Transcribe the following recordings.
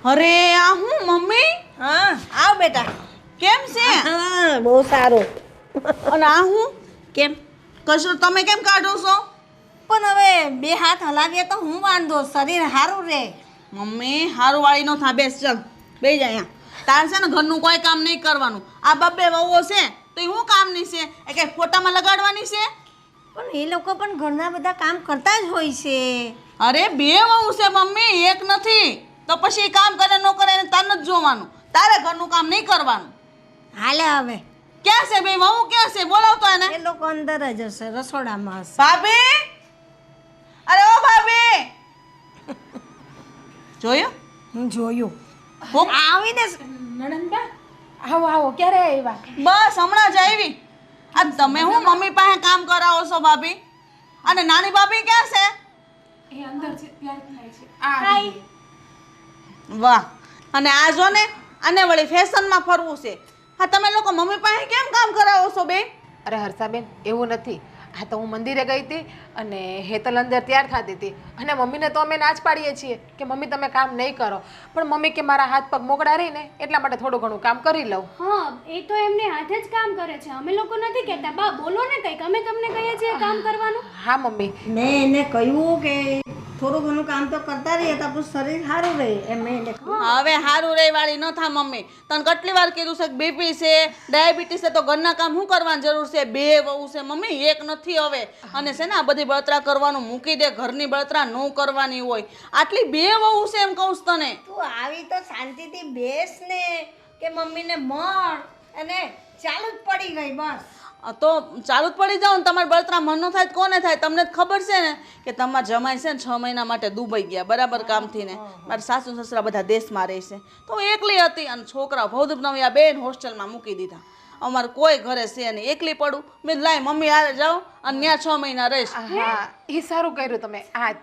અરે આ હું મમ્મી? હા આવ બેટા. કેમ છે? હા બહુ સારું. અને આ હું કેમ? કશું તમે કેમ કાઢો છો? પણ હવે બે હાથ હલાવીએ તો હું વાંધો, શરીર સારું રહે. મમ્મી હારું વાળી નો થા, બેસ ચાલ બેસી જા અહીંયા. તાર છે ને ઘરનું કોઈ કામ નહીં કરવાનું. આ બબ્બે વહુઓ છે તો એ શું કામની છે? એ કઈ ફોટામાં લગાડવાની છે? પણ એ લોકો પણ ઘરના બધા કામ કરતા જ હોય છે. અરે બે વહુ છે મમ્મી, એક નથી. તો પછી કામ કરે ન કરે એને તાર નથી જોવાનું. તારે ઘરનું કામ નહીં કરવાનું. હાલે હવે ક્યાં છે બે વહુ? ક્યાં છે? બોલાવતો એને. એ લોકો અંદર જ હશે, રસોડામાં હશે. ભાભી, અરે ઓ ભાભી, જોયું? હું જોયું. હું આવીને નણંદબા આવો આવો, ક્યારે આવ્યા? બસ હમણાં જ આવી. આ તમે હું મમ્મી પાસે કામ કરાવો છો ભાભી? અને નાની ભાભી ક્યાં છે? એ અંદર છે, ત્યારે થાય છે. આ આવી ગઈ. વાહ. અને આ જો ને, આને વળી ફેશનમાં ફરવું છે. હા તમે લોકો મમ્મી પાસે કેમ કામ કરાવો છો બે? અરે હર્ષાબેન, એવું નથી. હા તો હું મંદિરે ગઈ હતી અને હેતલ અંદર તૈયાર થતી હતી અને મમ્મીને તો અમે ના જ પાડીએ છીએ કે મમ્મી તમે કામ નહીં કરો, પણ મમ્મી કે મારા હાથ પગ મોકળા રહીને એટલા માટે થોડું ઘણું કામ કરી લઉં. હા, એ તો એમને હાથે જ કામ કરે છે. અમે લોકો નથી કહેતા. બા બોલો ને કંઈક, અમે તમને કહીએ છીએ કામ કરવાનું. હા મમ્મી. મેં એને કહ્યું કે થોડું ઘણું કામ તો કરતા રહીએ તો આપણું શરીર સારું રહે એમ મેં એને કહ્યું. હવે હારું રે વાળી ન થા મમ્મી. તને કેટલી વાર કીધું છે કે બીપી છે, ડાયાબિટીસ છે, તો ઘરના કામ શું કરવાની જરૂર છે? બે વહુ છે મમ્મી, એક નથી હવે. અને છે ને આ બધી બળતરા કરવાનું મૂકી દે, ઘરની બળતરા ન કરવાની હોય. આટલી બે વહુ છે એમ કહું છું તને. તું આવી તો શાંતિથી બેસ ને કે મમ્મીને મળ, અને ચાલુ જ પડી ગઈ બસ. તો ચાલુ જ પડી જાવ ને. તમારે બળતરા મન ન થાય તો કોને થાય? તમને જ ખબર છે ને કે તમારા જમાઈ છે ને 6 મહિના માટે દુબઈ ગયા બરાબર કામથી ને. મારા સાસુ સસરા બધા દેશમાં રહે છે, તો હું એકલી હતી અને છોકરા ભૌદુપ નવી આ બેન હોસ્ટેલમાં મૂકી દીધા. અમારે કોઈ ઘરે છે નહીં, એકલી પડું. મેં લાય મમ્મી હારે જાઓ અને ત્યાં 6 મહિના રહીશ. હા એ સારું કર્યું તમે. આ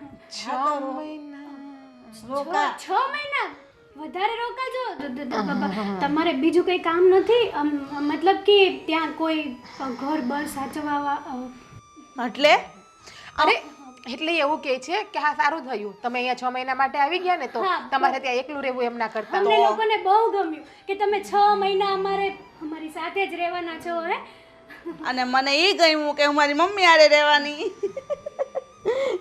6 મહિના. રોકા 6 મહિના વધારે રોકાજો. તમારે બીજું કંઈ કામ નથી? મતલબ કે ત્યાં કોઈ ઘર બર સાચવવા? એટલે અરે એટલે એવું કહે છે કે હા સારું થયું તમે અહીંયા 6 મહિના માટે આવી ગયા ને, તો હા, તમારે ત્યાં એકલું રહેવું એમ ના કરતા. અમને લોકોને બહુ ગમ્યું કે તમે 6 મહિના અમારી સાથે જ રહેવાના છો. હે, અને મને એ ગમ્યું કે હું મારી મમ્મી હારે રહેવાની.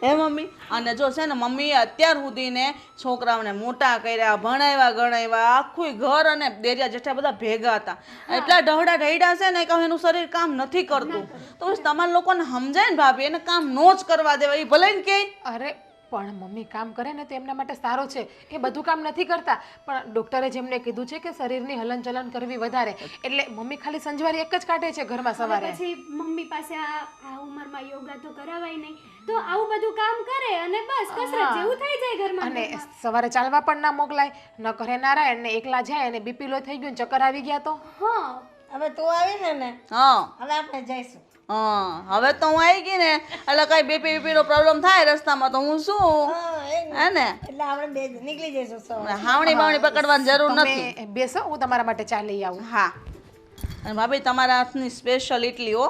હે મમ્મી? અને જો છે ને મમ્મીએ અત્યાર સુધીને છોકરાઓને મોટા કર્યા, ભણાવ્યા ગણાવ્યા, આખું ઘર અને દેરિયા જેઠા બધા ભેગા હતા. એટલા ઢહડા ઢૈડા છે ને કે એનું શરીર કામ નથી કરતું. તો પછી તમારા લોકોને સમજાય ને ભાભી, એને કામ નો જ કરવા દેવાય. એ ભલે ને કે અરે પણ મમ્મી કામ કરે ને તો એમના માટે સારું છે. એ બધું કામ નથી કરતા, પણ ડૉક્ટરે જેમને કીધું છે કે શરીરની હલનચલન કરવી વધારે, એટલે મમ્મી ખાલી સંજવારી એક જ કાઢે છે ઘરમાં સવારે. પછી મમ્મી પાસે આ ઉંમરમાં યોગા તો કરાવાય નહીં, તો આવું બધું કામ કરે અને બસ કસરત જેવું થઈ જાય ઘરમાં. અને સવારે ચાલવા પણ ના મોકલાય, ન કરે નારાયણ ને એકલા જાય અને બીપી લો થઈ ગયું ને ચક્કર આવી ગયા તો. હા, હવે તું આવી છે ને, હા હવે આપણે જઈશું. હા હવે તો હું આવી ગઈ ને, એટલે કઈ બીપીનો પ્રોબ્લેમ થાય રસ્તામાં તો હું શું હા, એ જ. હે ને એટલે આપણે બે નીકળી જઈશું સવારે. હાવણી બાવણી પકડવાની જરૂર નથી. તમે બેસો, હું તમારા માટે ચા લઈ આવું. હા. અને ભાભી તમારા હાથની સ્પેશિયલ ઇડલી હો.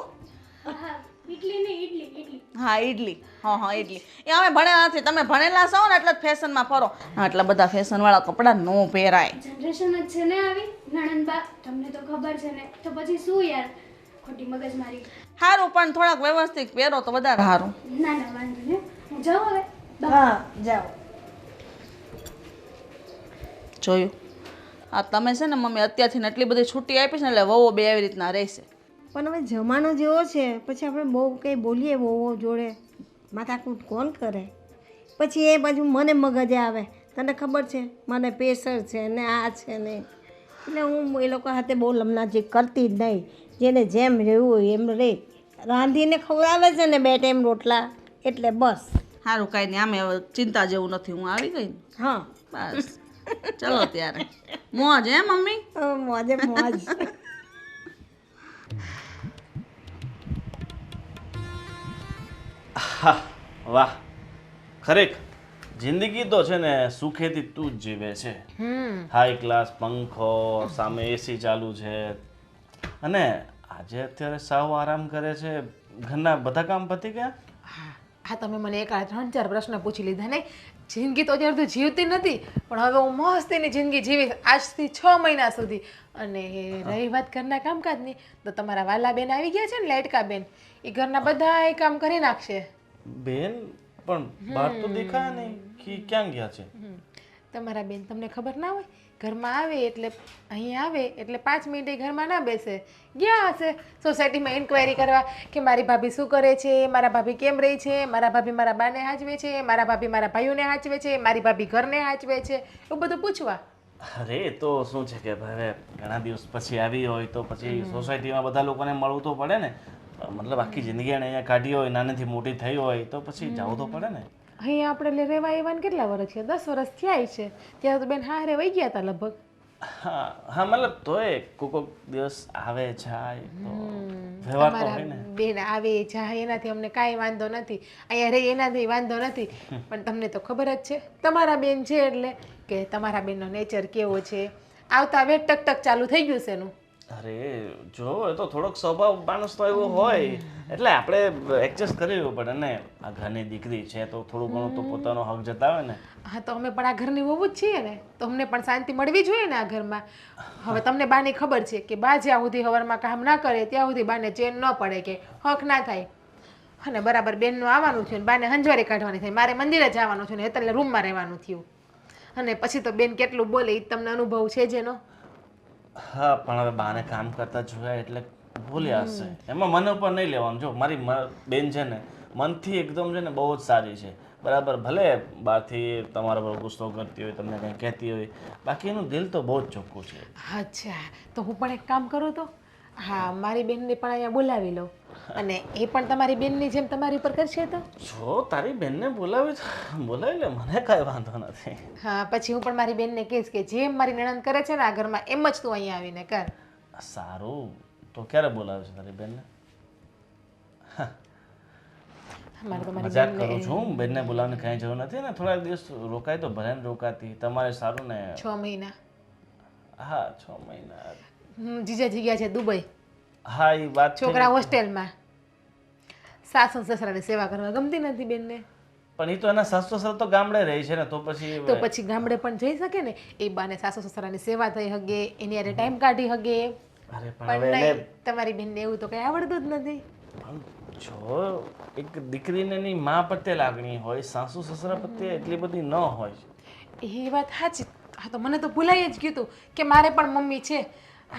હા, ઇડલી નહીં, ઇડલી. હા ઇડલી. હા ઇડલી. એ અમે ભણેલા નથી. તમે ભણેલા છો ને એટલે જ ફેશનમાં ફરો. આટલા બધા ફેશનવાળા કપડાં નો પહેરાય. જનરેશન જ છે ને આવી. નણંદબા તમને તો ખબર છે ને, તો પછી શું યાર ખોટી મગજમારી. સારું પણ થોડાક વ્યવસ્થિત પહેરો તો વધારે સારું. ના ના વાંધો નહીં, હું જાઉં હવે. હા જાઓ. જોયું? આ તમે છે ને મમ્મી અત્યારથી એટલી બધી છૂટી આપી છે ને એટલે વહુઓ બે આવી રીતના રહેશે. પણ હવે જમાનો જેવો છે, પછી આપણે બહુ કંઈ બોલીએ બહુ જોડે માથાકૂટ કોણ કરે? પછી એ બાજુ મને મગજે આવે, તને ખબર છે મને પ્રેશર છે ને આ છે ને, એટલે હું એ લોકો સાથે બહુ લમણાજી કરતી જ નહીં. જેને જેમ રહેવું હોય એમ રહે. રાંધીને ખવડાવે છે ને 2 ટાઈમ રોટલા, એટલે બસ. સારું કાંઈ નહીં, આમે હવે ચિંતા જેવું નથી. હું આવી ગઈ ને હા બસ. ચલો ત્યારે મોજ હે મમ્મી. મોજે મોજ. હા વાહ, ખરેખર જિંદગી તો છે ને સુખેથી તું જ જીવે છે. હાઈ ક્લાસ પંખો, સામે એસી ચાલુ છે, અને આજે અત્યારે સાવ આરામ કરે છે. ઘરના બધા કામ પતી ગયા? હા તમે મને એક 3-4 પ્રશ્ન પૂછી લીધા ને, જિંદગી તો અત્યારે તો જીવતી નથી, પણ હવે હું મસ્તીની જિંદગી જીવીશ આજથી 6 મહિના સુધી. અને રહી વાત ઘરના કામકાજની, તો તમારા વાલા બેન આવી ગયા છે ને, લાડકા બેન, એ ઘરના બધા કામ કરી નાખશે. બેન પણ બહાર તો દેખાય નહીં કે ક્યાં ગયા છે. તમારા બેન તમને ખબર ના હોય, ઘરમાં આવે એટલે અહીં આવે એટલે 5 મિનિટે ઘરમાં ના બેસે, ગયા હશે સોસાયટીમાં ઇન્ક્વાયરી કરવા કે મારી ભાભી શું કરે છે, મારા ભાભી કેમ રહી છે, મારા ભાભી મારા બાને હાચવે છે, મારા ભાભી મારા ભાઈઓને હાચવે છે, મારી ભાભી ઘરને હાચવે છે, એવું બધું પૂછવા. અરે તો શું છે કે હવે ઘણા દિવસ પછી આવી હોય તો પછી સોસાયટીમાં બધા લોકોને મળવું તો પડે ને. મતલબ આખી જિંદગી એને અહીંયા કાઢી હોય, નાનેથી મોટી થઈ હોય તો પછી જવું તો પડે ને. અહીંયા આપણે રહેવા આવ્યા કેટલા વર્ષ છે? 10 વર્ષ થયા છે. ત્યારે તો બેન હારે વહી ગયા હતા લગભગ. હા હા, મતલબ તોય કોક દિવસ આવે જાય તો વ્યવહાર તો હોય ને. બેન આવે જાય એનાથી અમને કાંઈ વાંધો નથી, અહીંયા રહી એનાથી વાંધો નથી. પણ તમને તો ખબર જ છે તમારા બેન છે એટલે કે તમારા બેનનો નેચર કેવો છે. આવતા વેટ ટક ટક ચાલુ થઈ ગયું છે એનું. અરે જો એ તો થોડોક સ્વભાવ માણસ તો એવો હોય એટલે આપણે એડજસ્ટ કરવું પડે ને. આ ઘરની દીકરી છે તો થોડું ઘણું તો પોતાનો હક જતાવે ને. હા તો અમે પણ આ ઘરની વહુ જ છીએ ને, તો અમને પણ શાંતિ મળવી જોઈએ ને આ ઘરમાં. હવે તમને બાની ખબર છે કે બા જ્યાં સુધી હવારમાં કામ ના કરે ત્યાં સુધી બાને ચેન ન પડે, કે હક ના થાય. અને બરાબર બેનનું આવવાનું છે ને બાને હંજવારી કાઢવાની થાય, મારે મંદિરે જવાનું છે ને એટલે રૂમમાં રહેવાનું થયું. અને પછી તો બેન કેટલું બોલે એ તમને અનુભવ છે જેનો. હા પણ હવે બાને કામ કરતા જોયા એટલે ભૂલ્યા હશે. એમાં મને ઉપર નહીં લેવાનું. જો મારી બેન છે ને મનથી એકદમ છે ને બહુ જ સારી છે, બરાબર. ભલે બહારથી તમારા પર ગુસ્સો કરતી હોય, તમને કંઈ કહેતી હોય, બાકી એનું દિલ તો બહુ જ ચોખ્ખું છે. અચ્છા, તો હું પણ એક કામ કરું તો, હા મારી બેનને પણ અહીંયા બોલાવી લઉં અને એ પણ તમારી બેનની જેમ તમારી ઉપર કરશે તો. જો તારી બેનને બોલાવી લે, મને કાંઈ વાંધો નથી. હા પછી હું પણ મારી બેનને કહીશ કે જેમ મારી નણંદ કરે છે ને આ ઘરમાં એમ જ તું અહીંયા આવીને કર. સારું, તો ક્યારે બોલાવે છે તારી બેનને? મારે તો મારી મજાક કરું છું, બેનને બોલાવવાની કાંઈ જરૂર નથી ને. થોડાક દિવસ રોકાય તો ભલે ને રોકાતી, તમારે સારું ને. 6 મહિના. હા 6 મહિના. જીજાજી ગયા છે દુબઈ, હા એ વાત છે. છોકરા હોસ્ટેલમાં. સાસુ સસરાની સેવા કરવા ગમતી નથી બેનને. પણ એ તો એના સાસુ સસરા તો ગામડે રહે છે ને, તો પછી ગામડે પણ જઈ શકે ને, એ બાને સાસુ સસરાની સેવા થઈ હગે, એની હારે ટાઈમ કાઢી હગે. અરે પણ નહીં, તમારી બેનને એવું તો કઈ આવડતું જ નથી. પણ જો એક દીકરીને એની મા પ્રત્યે લાગણી હોય, સાસુ સસરા પ્રત્યે એટલી બધી ન હોય. એ વાત સાચી. હા તો મને તો ભૂલાઈ જ ગયું કે મારે પણ મમ્મી છે.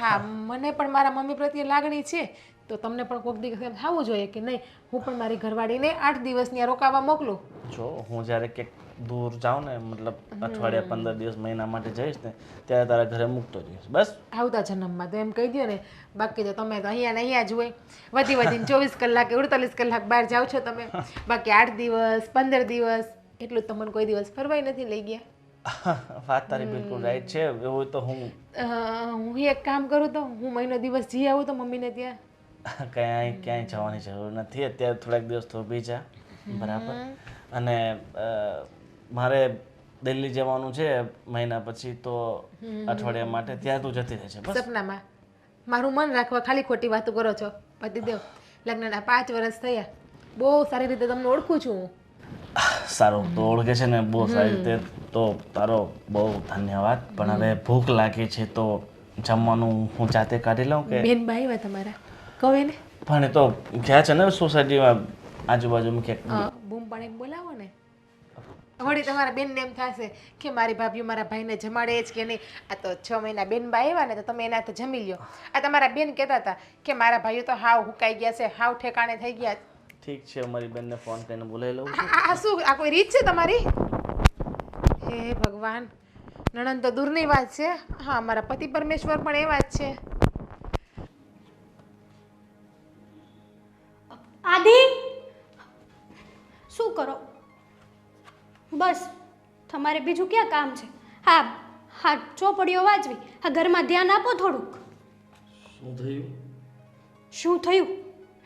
હા મને પણ મારા મમ્મી પ્રત્યે લાગણી છે, તો તમને પણ કોઈક દિવસ એમ થવું જોઈએ કે નહીં હું પણ મારી ઘરવાળીને 8 દિવસ ત્યાં રોકાવા મોકલું. જો હું જ્યારે ક્યાંક દૂર જાઉં ને, મતલબ અઠવાડિયા 15 દિવસ મહિના માટે જઈશ ને, ત્યારે તારા ઘરે મૂકતો જઈશ બસ. આવતા જન્મમાં તો એમ કહી દો ને, બાકી તો તમે તો અહીંયા ને અહીંયા જ હોય. વધીને 24 કલાક 48 કલાક બહાર જાઓ છો તમે, બાકી 8 દિવસ 15 દિવસ એટલું તમને કોઈ દિવસ ફરવાય નથી લઈ ગયા. વાત તારી બિલકુલ રાઈટ છે. એવું તો હું એક કામ કરું તો હું મહિનો દિવસ જઈ આવું તો મમ્મીને ત્યાં. ક્યાંય જવાની જરૂર નથી અત્યારે. થોડાક દિવસ તો બીજા બરાબર. અને મારે દિલ્હી જવાનું છે મહિના પછી, તો અઠવાડિયા માટે ત્યાં તું જતી રહેશે બસ. સપનામાં મારું મન રાખવા ખાલી ખોટી વાતો કરો છો. પતિદેવ લગ્નના 5 વર્ષ થયા, બહુ સારી રીતે તમને ઓળખું છું હું. સારું તો ઓળખે છે ને બહુ સારી રીતે, તો તારો બહુ ધન્યવાદ. પણ હવે ભૂખ લાગી છે તો જમવાનું હું જાતે કાઢી લઉં કે? બેન બાઈ આવ્યા તમારા કહો ને. પણ એ તો ગયા છે ને સોસાયટીમાં આજુબાજુમાં ક્યાંક. બૂમ પાડીને બોલાવો ને. વળી તમારા બેનને એમ થશે કે મારી ભાભીઓ મારા ભાઈને જમાડે જ કે નહીં. આ તો 6 મહિના બેન બા આવ્યા ને તો તમે એના હાથે જમી લ્યો. આ તમારા બેન કહેતા હતા કે મારા ભાઈઓ તો હાવ હુકાઈ ગયા છે, હાવ ઠેકાણે થઈ ગયા. ઠીક છે, મારી બેનને ફોન કરીને બોલાવી લઉં છું. આ શું, આ કોઈ રીત છે તમારી? હે ભગવાન, નણંદ તો દૂરની વાત છે, હા મારા પતિ પરમેશ્વર પણ એ વાત છે. આદિ શું કરો? બસ તમારે બીજું ક્યાં કામ છે? હા હા ચોપડીઓ વાંચવી, હા ઘરમાં ધ્યાન આપો થોડુંક. શું થયું? શું થયું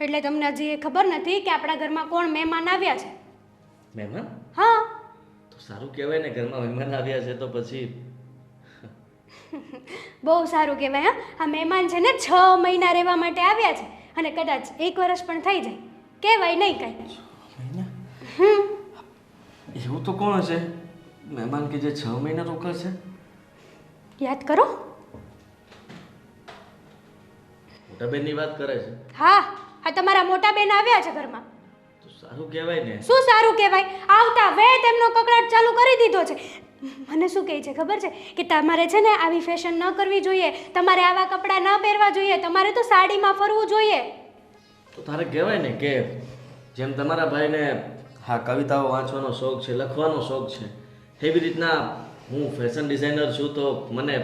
એટલે તમને હજી એ ખબર નથી કે આપણા ઘરમાં કોણ મહેમાન આવ્યા છે? મહેમાન? હા તો સારું કહેવાય ને, ઘરમાં મહેમાન આવ્યા છે તો પછી. બહુ સારું કહેવાય. હા આ મહેમાન છે ને 6 મહિના રહેવા માટે આવ્યા છે, અને કદાચ 1 વર્ષ પણ થઈ જાય, કહેવાય નહીં કાંઈ. એવું તો કોણ હશે? મહેમાન કે જે 6 મહિના રોકાશે? યાદ કરો. મોટા બેનની વાત કરે છે હા, આ તમારા મોટા બેન આવ્યા છે ઘરમાં. તો સારું કહેવાય ને. શું સારું કહેવાય? આવતા વે તેમનો કકડાટ ચાલુ કરી દીધો છે. મને શું કહે છે ખબર છે કે તમારે છે ને આવી ફેશન ન કરવી જોઈએ, તમારે આવા કપડાં ન પહેરવા જોઈએ, તમારે તો સાડીમાં ફરવું જોઈએ. તો તારે કહેવાય ને કે જેમ તમારા ભાઈને હા કવિતાઓ વાંચવાનો શોખ છે, લખવાનો શોખ છે, એવી રીતના હું ફેશન ડિઝાઇનર છું તો મને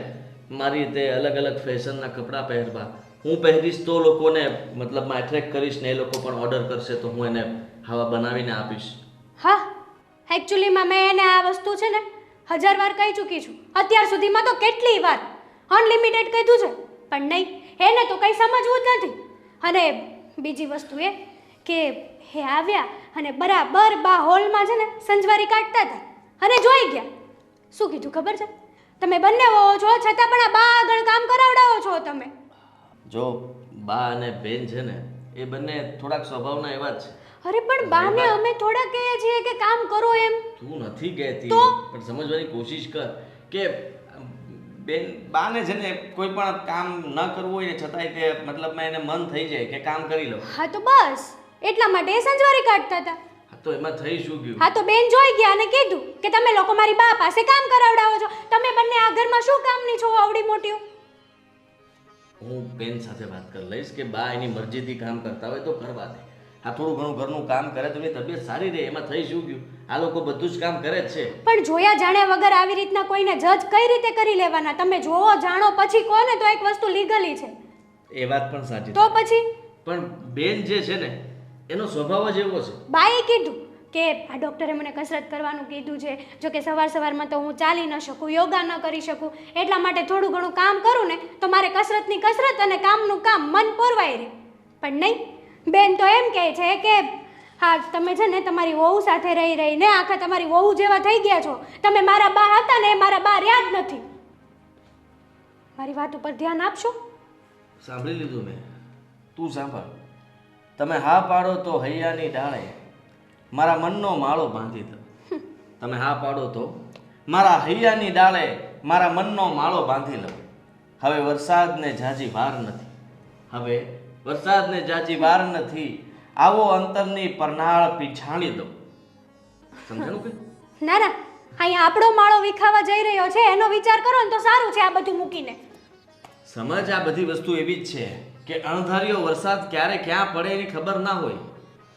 મારી રીતે અલગ અલગ ફેશનના કપડાં પહેરવા, હું પહેરીશ તો લોકોને મતલબમાં એટ્રેક્ટ કરીશ ને એ લોકો પણ ઓર્ડર કરશે તો હું એને આવા બનાવીને આપીશ. હા, એકચ્યુઅલીમાં મેં એને આ વસ્તુ છે ને 1000 વાર કહી ચૂકી છું. અત્યાર સુધીમાં તો કેટલી વાર અનલિમિટેડ કીધું છે, પણ નહીં, એને તો કંઈ સમજવું જ નથી. અને બીજી વસ્તુ એ કે હે આવ્યા અને બરાબર બા હોલમાં છે ને સંજવારી કાઢતા હતા અને જોઈ ગયા. શું કીધું ખબર છે? તમે બંને હોવો છો છતાં પણ આ બા આગળ કામ કરાવડાવો છો તમે. જો બા અને બેન છે ને એ બંને થોડાક સ્વભાવના એવા જ છે. અરે પણ બાને અમે થોડા કહીએ છીએ કે કામ કરો એમ. તું નથી કહેતી તો? પણ સમજવાની કોશિશ કર કે બેન બાને છે ને કોઈ પણ કામ ન કરવું હોય ને છતાંય તે મતલબમાં એને મન થઈ જાય કે કામ કરી લો. હા તો બસ એટલા માટે એ સંજવારી કાઢતા હતા. હા તો એમાં થઈ શું ગયું? હા તો બેન જોઈ ગયા અને કીધું કે તમે લોકો મારી બા પાસે કામ કરાવડાવો છો, તમે બંને આ ઘરમાં શું કામની છો આવડી મોટી? હું બેન સાથે વાત કરી લઈશ કે બા એની મરજીથી કામ કરતા હોય તો કરવા દે. આ થોડું ઘણું ઘરનું કામ કરે તો એની તબિયત સારી રહે, એમાં થઈ શું ગયું? આ લોકો બધું જ કામ કરે જ છે. પણ જોયા જાણ્યા વગર આવી રીતના કોઈને જજ કઈ રીતે કરી લેવાના? તમે જોવો જાણો પછી કોને તો એક વસ્તુ લીગલી છે. એ વાત પણ સાચી તો પછી પણ બેન જે છે ને એનો સ્વભાવ જ એવો છે. બાએ કીધું કે આ ડૉક્ટરે મને કસરત કરવાનું કીધું છે, જો કે સવારમાં તો હું ચાલી ન શકું, યોગા ન કરી શકું, એટલા માટે થોડું ઘણું કામ કરું ને તો મારે કસરતની કસરત અને કામનું કામ મન પોરવાય રહે. પણ નહીં, બેન તો એમ કહે છે કે હા તમે છે ને તમારી વહુ સાથે રહી રહીને આખા તમારી વહુ જેવા થઈ ગયા છો, તમે મારા બા હતા ને એ મારા બા રહ્યા જ નથી. મારી વાત ઉપર ધ્યાન આપશો? સાંભળી લીધું મેં. તું સાંભળ. તમે હા પાડો તો હૈયાની ડાળે મારા મનનો માળો બાંધી દો. તમે હા પાડો તો મારા હૈયાની ડાળે મારા મનનો માળો બાંધી લો. હવે વરસાદને જાજી વાર નથી, હવે વરસાદને જાજી વાર નથી, આવો અંતરની પરનાળ પીછાણી દો. સમજાણું કે? ના ના, અહીંયા આપણો માળો વિખાવા જઈ રહ્યો છે એનો વિચાર કરો ને તો સારું છે. આ બધું મૂકીને સમજ, આ બધી વસ્તુ એવી જ છે કે અણધાર્યો વરસાદ ક્યારે ક્યાં પડે એની ખબર ના હોય,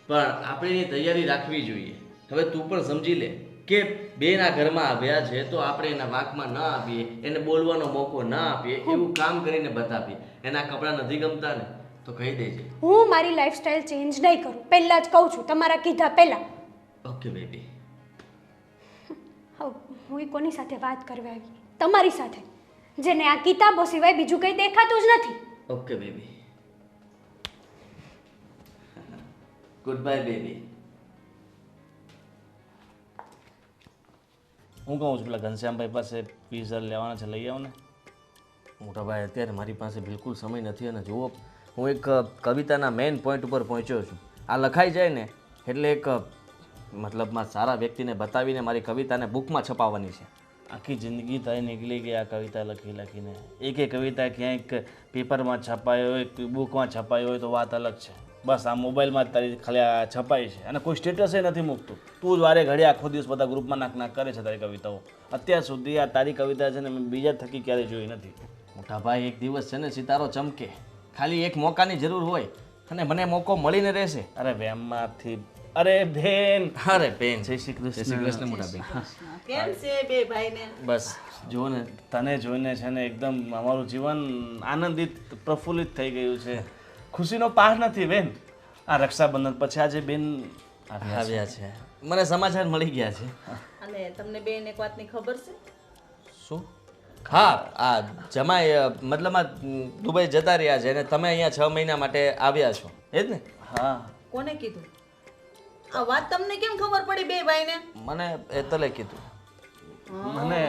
પણ આપણે એની તૈયારી રાખવી જોઈએ. હવે તું પણ સમજી લે કે બેના ઘરમાં આવ્યા છે તો આપણે એના વાંકમાં ન આવીએ, એને બોલવાનો મોકો ના આપીએ, એવું કામ કરીને બતાવીએ. એના કપડાં નથી ગમતા ને તો કહી દેજે. હું મારી લાઈફસ્ટાઈલ ચેન્જ નહીં કરું, પહેલાં જ કહું છું, તમારા કીધા પહેલાં. Okay baby. હવે હું કોની સાથે વાત કરવા આવી? તમારી સાથે, જેને આ કિતાબો સિવાય બીજું કંઈ દેખાતું જ નથી. Okay baby. Good bye baby. હું કહું છું પેલા ઘનશ્યામભાઈ પાસે પીઝા લેવાના છે, લઈ આવો ને. મોટા ભાઈ અત્યારે મારી પાસે બિલકુલ સમય નથી અને જુઓ હું એક કવિતાના મેઇન પોઈન્ટ ઉપર પહોંચ્યો છું. આ લખાઈ જાય ને એટલે એક મતલબમાં સારા વ્યક્તિને બતાવીને મારી કવિતાને બુકમાં છપાવવાની છે. આખી જિંદગી થઈ નીકળી ગઈ આ કવિતા લખી લખીને. એક કવિતા ક્યાંક પેપરમાં છપાયો હોય, બુકમાં છપાયો હોય તો વાત અલગ છે. બસ આ મોબાઈલમાં તારી ખાલી આ છપાય છે અને કોઈ સ્ટેટસે નથી મૂકતું. તું જ વારે ઘડી આખો દિવસ બધા ગ્રુપમાં નાક કરે છે તારી કવિતાઓ. અત્યાર સુધી આ તારી કવિતા છે ને મેં બીજા થકી ક્યારેય જોઈ નથી. મોટા ભાઈ, એક દિવસ છે ને સિતારો ચમકે, ખાલી એક મોકાની જરૂર હોય અને મને મોકો મળીને રહેશે. અરે વેમમાંથી અરે બેન, અરે બેન, જય શ્રી કૃષ્ણ. જય શ્રી કૃષ્ણ મોટા બેન. કેમ છે બે ભાઈને? બસ જો ને તને જોઈને છે ને એકદમ અમારું જીવન આનંદિત પ્રફુલ્લિત થઈ ગયું છે. ખુશીનો પાર નથી બેન. આ રક્ષાબંધન પછી આજે બેન આવ્યા છે, મને સમાચાર મળી ગયા છે. અને તમને બેન એક વાતની ખબર છે? શું? હા, આ જમાઈ મતલબમાં દુબઈ જતા રહ્યા છે અને તમે અહીંયા 6 મહિના માટે આવ્યા છો, એ જ ને? હા. કોને કીધું આ વાત? તમને કેમ ખબર પડી બે ભાઈને? મને એતલે કીધું. મને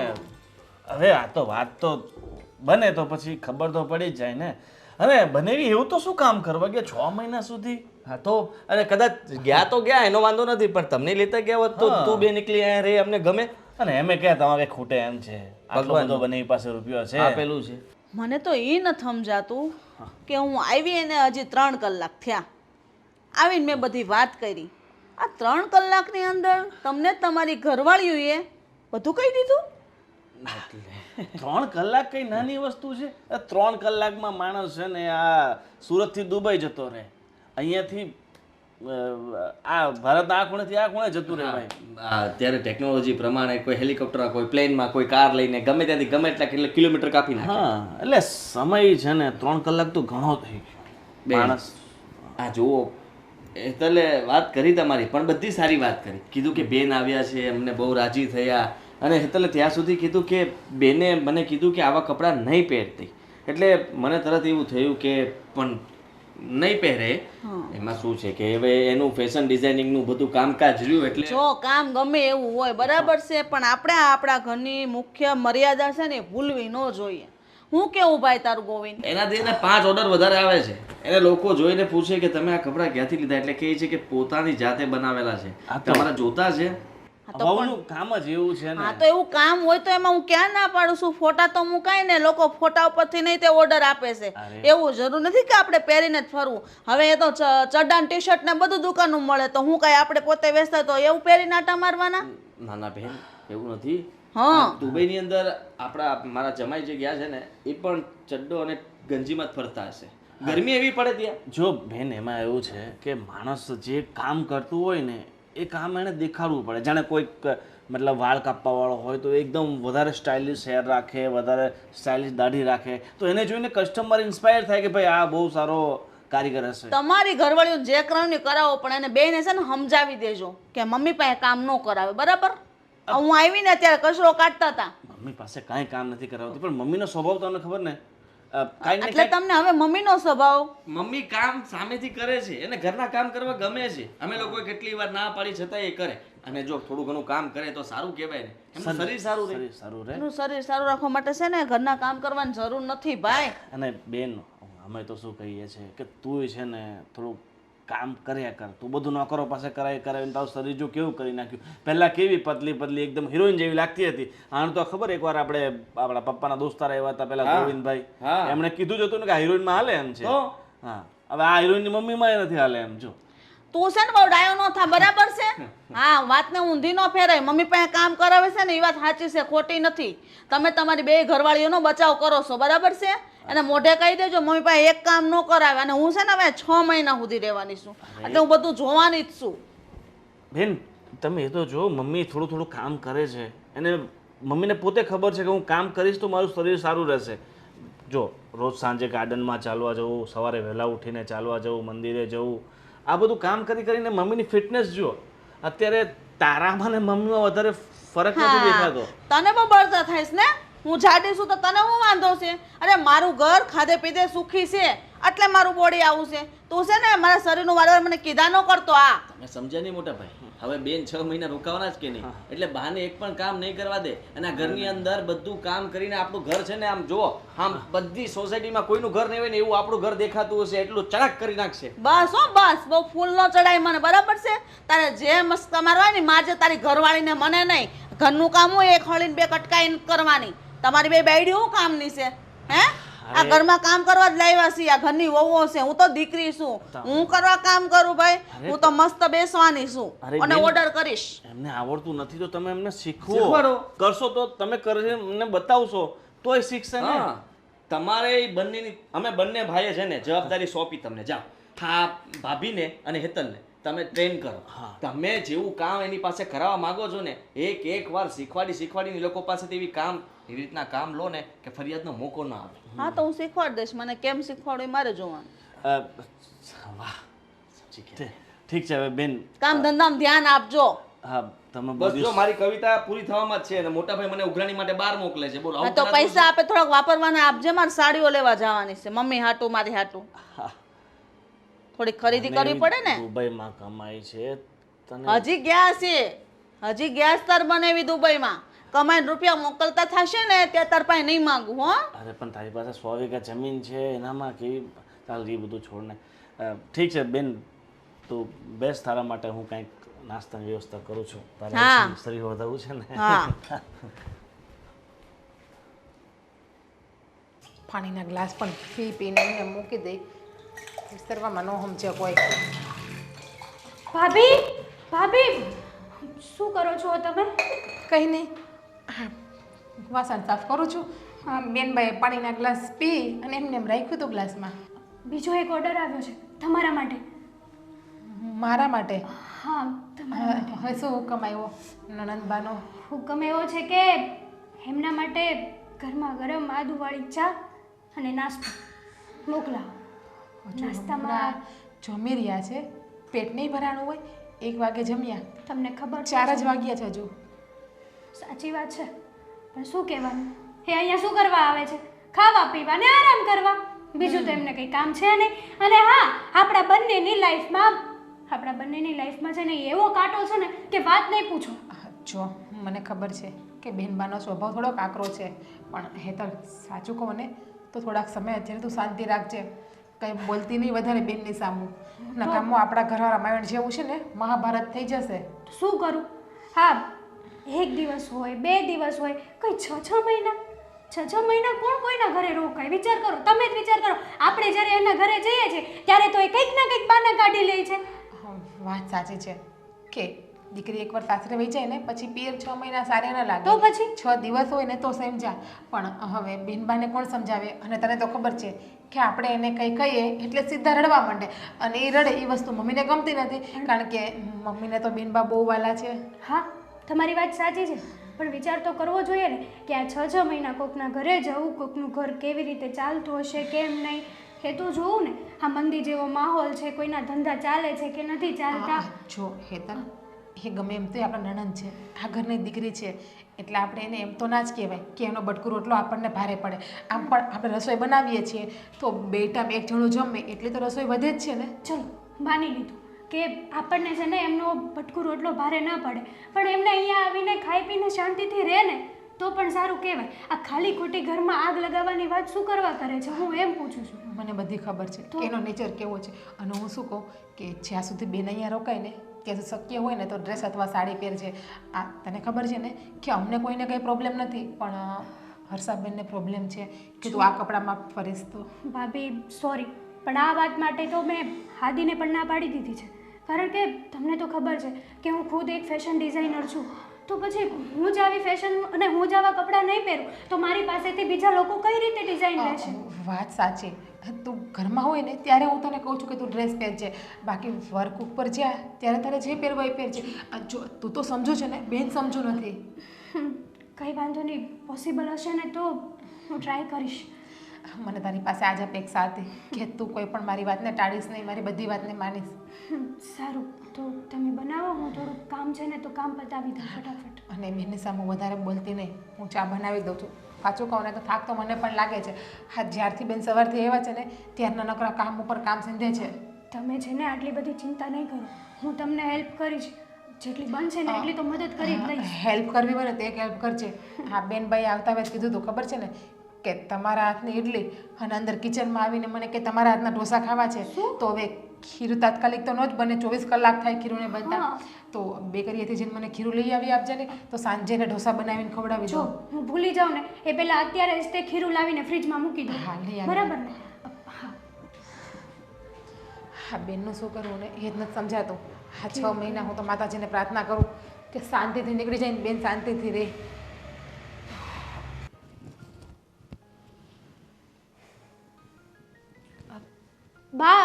હવે આ તો વાત તો બને તો પછી ખબર તો પડી જ જાય ને. અરે બનેવી એવું તો શું કામ કરવા ગયા 6 મહિના સુધી? હા તો અરે કદાચ ગયા તો ગયા એનો વાંધો નથી, પણ તમને લેતા ગયા હોત તો તું બે નીકળી અહીંયા રહી, અમને ગમે? અને એમે ક્યાં તમારે ખૂટે એમ છે આટલો બધો બની પાસે રૂપિયો છે આપેલું છે. મને તો એ નથી સમજાતું કે હું આવી એને હજી 3 કલાક થયા આવીને મેં બધી વાત કરી આ 3 કલાકની અંદર તમને તમારી ઘરવાળીઓએ બધું કહી દીધું 3 કલાક કઈ નાની વસ્તુ છે 3 કલાકમાં માણસ છે ને આ સુરતથી દુબઈ જતો રહે અહીંયાથી આ ભારતના આ ખૂણેથી આ ખૂણે જતું રહે ભાઈ. અત્યારે ટેકનોલોજી પ્રમાણે કોઈ હેલિકોપ્ટર કોઈ પ્લેનમાં કોઈ કાર લઈને ગમે ત્યાંથી ગમે એટલા કિલોમીટર કાપી નાખે. હા એટલે સમય છે ને 3 કલાક તો ઘણો થઈ ગયો માણસ. આ જુઓ એટલે વાત કરી તમારી પણ બધી સારી વાત કરી. કીધું કે બેન આવ્યા છે અમને બહુ રાજી થયા અને હેતલે ત્યાં સુધી કીધું કે બેને મને કીધું કે આવા કપડાં નહીં પહેરતી એટલે મને તરત એવું થયું કે પણ નહીં પહેરે એમાં શું છે કે હવે એનું ફેશન ડિઝાઇનિંગનું બધું કામકાજ રહ્યું એટલે જો કામ ગમે એવું હોય બરાબર છે પણ આપણે આપણા ઘરની મુખ્ય મર્યાદા છે ને એ ભૂલવી ન જોઈએ. હું કેવું ભાઈ તારું ગોવિંદ એનાથી એને 5 ઓર્ડર વધારે આવે છે. એને લોકો જોઈને પૂછે કે તમે આ કપડાં ક્યાંથી લીધા એટલે કહે છે કે પોતાની જાતે બનાવેલા છે. તમારા જોતા છે વહુનું કામ જ એવું છે ને. હા તો એવું કામ હોય તો એમાં હું ક્યાં ના પાડું છું ફોટા તો મુકાય ને લોકો ફોટા ઉપરથી નહીં તે ઓર્ડર આપે છે એવું જરૂર નથી કે આપણે પહેરીને જ ફરવું. હવે એ તો ચડ્ડાન ટી શર્ટ ને બધું દુકાનનું મળે તો હું કાંઈ આપણે પોતે વેચતા તો એવું પહેરીને આટા મારવાના. નાના બહેન એવું નથી. હા દુબઈની અંદર આપણા મારા જમાઈ જે ગયા છે ને એ પણ ચડ્ડો અને ગંજીમાં જ ફરતા હશે. ગરમી એવી પડે ત્યાં. જો બેન એમાં એવું છે કે માણસ જે કામ કરતું હોય ને એ કામ એને દેખાડવું પડે. જાણે કોઈક મતલબ વાળ કાપવા વાળો હોય તો એકદમ વધારે સ્ટાઇલિશ હેર રાખે વધારે સ્ટાઇલિશ દાઢી રાખે તો એને જોઈને કસ્ટમર ઇન્સ્પાયર થાય કે ભાઈ આ બહુ સારો કારીગર હશે. તમારી ઘરવાળીઓ જે કરાવની કરાવો પણ એને બેને છે ને સમજાવી દેજો કે મમ્મી પાસે કામ ન કરાવે બરાબર. હું આવીને અત્યારે કચરો કાઢતા હતા મમ્મી પાસે કાંઈ કામ નથી કરાવતી પણ મમ્મીનો સ્વભાવ તમને ખબર ને કાંઈ ને એટલે તમને હવે મમ્મીનો સ્વભાવ મમ્મી કામ સામેથી કરે છે એને ઘરના કામ કરવા ગમે છે. અમે લોકોએ કેટલી વાર ના પાડી છતાં એ કરે અને જો થોડું ઘણું કામ કરે તો સારું કહેવાય ને. એમનું શરીર સારું રહે. સારું રહે એનું શરીર સારું રાખવા માટે છે ને ઘરના કામ કરવાની જરૂર નથી ભાઈ. અને બેન અમે તો શું કહીએ છીએ કે તું છે ને થોડું કામ કર્યા કર. તું બધું નોકરો પાસે કરાવીને તારું શરીર જો કેવું કરી નાખ્યું. પહેલા કેવી પતલી પતલી એકદમ હિરોઈન જેવી લાગતી હતી. આને તો ખબર એકવાર આપણે આપણા પપ્પાના દોસ્તાર આવ્યા હતા પેલા ગોવિંદભાઈ એમણે કીધું જ હતું ને કે આ હિરોઈનમાં હાલે એમ છે. હા હવે આ હિરોઈનની મમ્મીમાં નથી હાલે એમ. જો તું છે ને બહુ ડાયો ન થા બરાબર છે. હા વાતને ઊંધી ન ફેરાય. મમ્મી પાસે કામ કરાવે છે ને એ વાત સાચી છે ખોટી નથી. તમે તમારી બે ઘરવાળીઓનો બચાવ કરો છો બરાબર છે. અને મોઢે કહી દેજો મમ્મી પાસે એક કામ ન કરાવે અને હું છે ને હવે 6 મહિના સુધી રહેવાની છું એટલે હું બધું જોવાની જ છું. બેન તમે એ તો જો મમ્મી થોડું થોડું કામ કરે છે અને મમ્મીને પોતે ખબર છે કે હું કામ કરીશ તો મારું શરીર સારું રહેશે. જો રોજ સાંજે ગાર્ડનમાં ચાલવા જવું સવારે વહેલા ઉઠીને ચાલવા જવું મંદિરે જવું આ બધું કામ કરીને મમ્મીની ફિટનેસ જો અત્યારે તારામાં ને મમ્મીમાં વધારે ફરક નથી દેખાતો. તને પણ બળતરા થાયસ ને હું જાડી છું તો તને શું વાંધો છે. અરે મારું ઘર ખાધે પીધે સુખી છે એટલે મારું બોડી આવું છે. તું છે ને મારા શરીરનું વારવાર મને કીધા ન કરતો. આ તમે સમજ્યા નહીં મોટા ભાઈ. હવે બેન 6 મહિના રોકાવાના જ કે નહીં એટલે બહાને એક પણ કામ નહીં કરવા દે અને આ ઘરની અંદર બધું કામ કરીને આપણું ઘર છે ને આમ જુઓ આમ બધી સોસાયટીમાં કોઈનું ઘર નહીં હોય ને એવું આપણું ઘર દેખાતું હશે એટલું ચળક કરી નાખશે. બસ હો બસ બહુ ફૂલ નો ચડાય મને બરાબર છે. તારે જે મસ્ત મારવા ને માજે તારી ઘરવાળીને મને નહીં. ઘરનું કામ હોય એક હળીને બે કટકાઈ કરવાની. તમારી બે બાયડી હું કામની છે હે. આ ઘરમાં કામ કરવા જ લાવ્યા છીએ. આ ઘરની વહુઓ છે. હું તો દીકરી છું. હું કરવા કામ કરું ભાઈ. હું તો મસ્ત બેસવાની છું અને ઓર્ડર કરીશ. એમને આવડતું નથી તો તમે એમને શીખવાડો. કરશો તો તમે કરીને બતાવશો તોય શીખશે ને. તમારે બંનેની અમે બંને ભાઈએ છે ને જવાબદારી સોંપી તમને. જાઓ હા ભાભીને અને હેતલને તમે ટ્રેન કરો. તમે જેવું કામ એની પાસે કરાવવા માંગો છો ને એક વાર શીખવાડીને એ લોકો પાસેથી એવી રીતના કામ લો ને કે ફરિયાદનો મોકો ના આવે. હા તો હું શીખવાડી દઈશ. મને કેમ શીખવાડું એ મારે જોવાનું. વાહ ઠીક છે હવે બેન કામ ધંધામાં ધ્યાન આપજો. હા તમે બસ જો મારી કવિતા પૂરી થવામાં જ છે અને મોટા ભાઈ મને ઉઘરાણી માટે બહાર મોકલે છે. બોલો હા તો પૈસા આપે થોડાક વાપરવાના આપજે. મારે સાડીઓ લેવા જવાની છે મમ્મી હાટું મારી હાટું. થોડી ખરીદી કરવી પડે ને. દુબઈમાં કમાઈ છે તને હજી ગયા છે. હજી ગેસ તર બનાવી દુબઈમાં કમાઈને રૂપિયા મોકલતા થશે ને ત્યાં તાર પાસે નહીં માંગુ. હો અરે પણ તારી પાસે 100 વીઘા જમીન છે એનામાં કેવી ચાલ એ બધું છોડને. ઠીક છે બેન તું બેસ તારા માટે હું કંઈક નાસ્તાની વ્યવસ્થા કરું છું તારે હા. હજી શરીર વધારવું છે ને હા પાણીના ગ્લાસ પણ પી પીને એમને મૂકી દઈ વિસ્તારમાં ન સમજે કોઈ. ભાભી ભાભી શું કરો છો તમે? કંઈ નહીં, હા, વાસણ સાફ કરું છું. હા, બેનબાઈએ પાણીના ગ્લાસ પી અને એમને એમ રાખ્યું હતું ગ્લાસમાં. બીજો એક ઓર્ડર આવ્યો છે તમારા માટે. મારા માટે? હા તમારા માટે. હવે શું હુકમ આવ્યો નણંદબાનો? હુકમ એવો છે કે એમના માટે ગરમા ગરમ આદુવાળી ચા અને નાસ્તો મોકલાવો. નાસ્તામાં જમી રહ્યા છે, પેટ નહીં ભરાણું હોય. 1 વાગે જમ્યા, તમને ખબર છે 4 જ વાગ્યા છે હજુ. સાચી વાત છે, પણ શું કહેવાનું, એ અહીંયા શું કરવા આવે છે? ખાવા પીવા ને આરામ કરવા, બીજું તો એમને કંઈ કામ છે નહીં. અને હા, આપણા બંનેની લાઈફમાં છે ને એવો કાંટો છે ને કે વાત નહીં પૂછો. જો મને ખબર છે કે બેનબાનો સ્વભાવ થોડોક આકરો છે, પણ હેતલ સાચું કહું ને તો થોડાક સમય અત્યારે તું શાંતિ રાખજે. કંઈ બોલતી નહીં વધારે બેનની સામું. નકામું આપણા ઘરવાળા રામાયણ જેવું છે ને મહાભારત થઈ જશે. તો શું કરું? હા, 1 દિવસ હોય 2 દિવસ હોય, કંઈ 6 મહિના 6 મહિના કોણ કોઈના ઘરે રોકાય? વિચાર કરો, તમે જ વિચાર કરો. આપણે જ્યારે એના ઘરે જઈએ છીએ ત્યારે તો એ કંઈક ના કંઈક બહાના કાઢી લે છે. વાત સાચી છે કે દીકરી એકવાર સાસરે વહી જાય ને પછી પિયર 6 મહિના સારે ન લાગે. તો પછી 6 દિવસ હોય ને તો સમજા, પણ હવે બેનબાને કોણ સમજાવે? અને તને તો ખબર છે કે આપણે એને કંઈ કહીએ એટલે સીધા રડવા માંડે, અને એ રડે એ વસ્તુ મમ્મીને ગમતી નથી, કારણ કે મમ્મીને તો બેનબા બહુ વાલા છે. હા, તમારી વાત સાચી છે, પણ વિચાર તો કરવો જોઈએ ને કે આ 6 મહિના કોકના ઘરે જવું, કોકનું ઘર કેવી રીતે ચાલતું હશે કેમ નહીં એ તો જોવું ને. આ મંદી જેવો માહોલ છે, કોઈના ધંધા ચાલે છે કે નથી ચાલતા. જો હેતલ, એ ગમે એમ તો આપણા નણંદ છે, આ ઘરની દીકરી છે, એટલે આપણે એને એમ તો ના જ કહેવાય કે એનો બટકું રોટલો આપણને ભારે પડે. આમ પણ આપણે રસોઈ બનાવીએ છીએ તો 2 ટાઈમ એક જણું જમે એટલે તો રસોઈ વધે જ છે ને. ચલો માની લીધું કે આપણને છે ને એમનો ભટકું રોટલો ભારે ના પડે, પણ એમને અહીંયા આવીને ખાઈ પીને શાંતિથી રહે ને તો પણ સારું કહેવાય. આ ખાલી ખોટી ઘરમાં આગ લગાવવાની વાત શું કરવા કરે છે, હું એમ પૂછું છું. મને બધી ખબર છે કે એનો નેચર કેવો છે, અને હું શું કહું કે જ્યાં સુધી બેન અહીંયા રોકાય ને ત્યાં સુધી શક્ય હોય ને તો ડ્રેસ અથવા સાડી પહેરજે. આ તને ખબર છે ને કે અમને કોઈને કંઈ પ્રોબ્લેમ નથી, પણ હર્ષાબેનને પ્રોબ્લેમ છે કે તું આ કપડામાં ફરીશ તો. ભાભી સોરી, પણ આ વાત માટે તો મેં હાદીને પણ ના પાડી દીધી છે, કારણ કે તમને તો ખબર છે કે હું ખુદ એક ફેશન ડિઝાઇનર છું. તો પછી હું જ આવી ફેશન અને હું જ આવા કપડાં નહીં પહેરું તો મારી પાસેથી બીજા લોકો કઈ રીતે ડિઝાઇન લેશે? વાત સાચી, તું ઘરમાં હોય ને ત્યારે હું તને કહું છું કે તું ડ્રેસ પહેરજે, બાકી વર્ક ઉપર જ્યાં ત્યારે તારે જે પહેરવા એ પહેરજે. જો તું તો સમજો છે ને, બેન સમજો નથી. કંઈ વાંધો નહીં, પોસિબલ હશે ને તો હું ટ્રાય કરીશ. મને તારી પાસે આજ અપેક્ષા હતી કે તું કોઈ પણ મારી વાતને ટાળીશ નહીં, મારી બધી વાતને માનીશ. સારું, તો તમે બનાવો, હું થોડુંક કામ છે ને તો કામ પતાવી દઉં ફટાફટ. અને બેનની સામે વધારે બોલતી નહીં, હું ચા બનાવી દઉં છું. પાછું કહું ને તો થાક તો મને પણ લાગે છે. હા, જ્યારથી બેન સવારથી આવ્યા છે ને ત્યારના નકરા કામ ઉપર કામ સિંધે છે. તમે છે ને આટલી બધી ચિંતા નહીં કરો, હું તમને હેલ્પ કરીશ, જેટલી બનશે ને એટલી તો મદદ કરી જ લઈશ. હેલ્પ કરવી હોય ને તો એક હેલ્પ કરજે. હા, બેનભાઈ આવતા વેત કીધું હતું ખબર છે ને કે તમારા હાથની ઇડલી અને અંદર કિચનમાં આવીને મને કે તમારા હાથના ઢોસા ખાવા છે. તો હવે ખીરું તાત્કાલિક તો ન જ બને, 24 કલાક થાય ખીરુંને બનતા. તો બેકરીએથી જઈને મને ખીરું લઈ આવી આપજે ને, તો સાંજે ને ઢોસા બનાવીને ખવડાવી જો દો. હું ભૂલી જાઉં ને એ પહેલાં અત્યારે જ તે ખીરું લાવીને ફ્રીજમાં મૂકી દો. હા, લઈ આવી. બરાબર ને? હા, બેનનું શું કરવું ને એ જ નથી સમજાતું. હા, 6 મહિના હું તો માતાજીને પ્રાર્થના કરું કે શાંતિથી નીકળી જાય ને બેન શાંતિથી રહે. બા,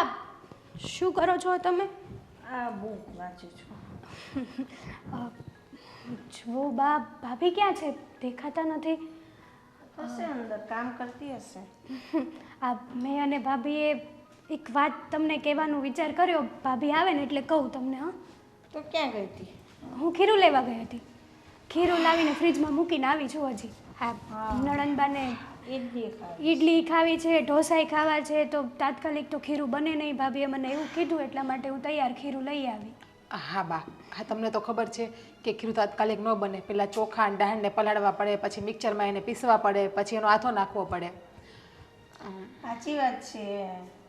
શું કરો છો તમે? આ બુક વાંચું છું. જો બા, ભાભી ક્યાં છે? દેખાતા નથી. હશે અંદર કામ કરતી હશે. આ મેં અને ભાભીએ એક વાત તમને કહેવાનો વિચાર કર્યો, ભાભી આવે ને એટલે કહું તમને. હા, તો ક્યાં ગઈ હતી? હું ખીરું લેવા ગઈ હતી. ખીરું લાવીને ફ્રીજમાં મૂકીને આવી છું હજી. હા, નણંદબાને ઈડલી ખાવી છે, ઢોસાઈ ખાવા છે, તો તાત્કાલિક તો ખીરું બને નહીં. ભાભીએ મને એવું કીધું એટલા માટે હું તૈયાર ખીરું લઈ આવી. હા બા, હા તમને તો ખબર છે કે ખીરું તાત્કાલિક ન બને. પહેલાં ચોખા અને દાળને પલાળવા પડે, પછી મિક્સરમાં એને પીસવા પડે, પછી એનો આથો નાખવો પડે. સાચી વાત છે.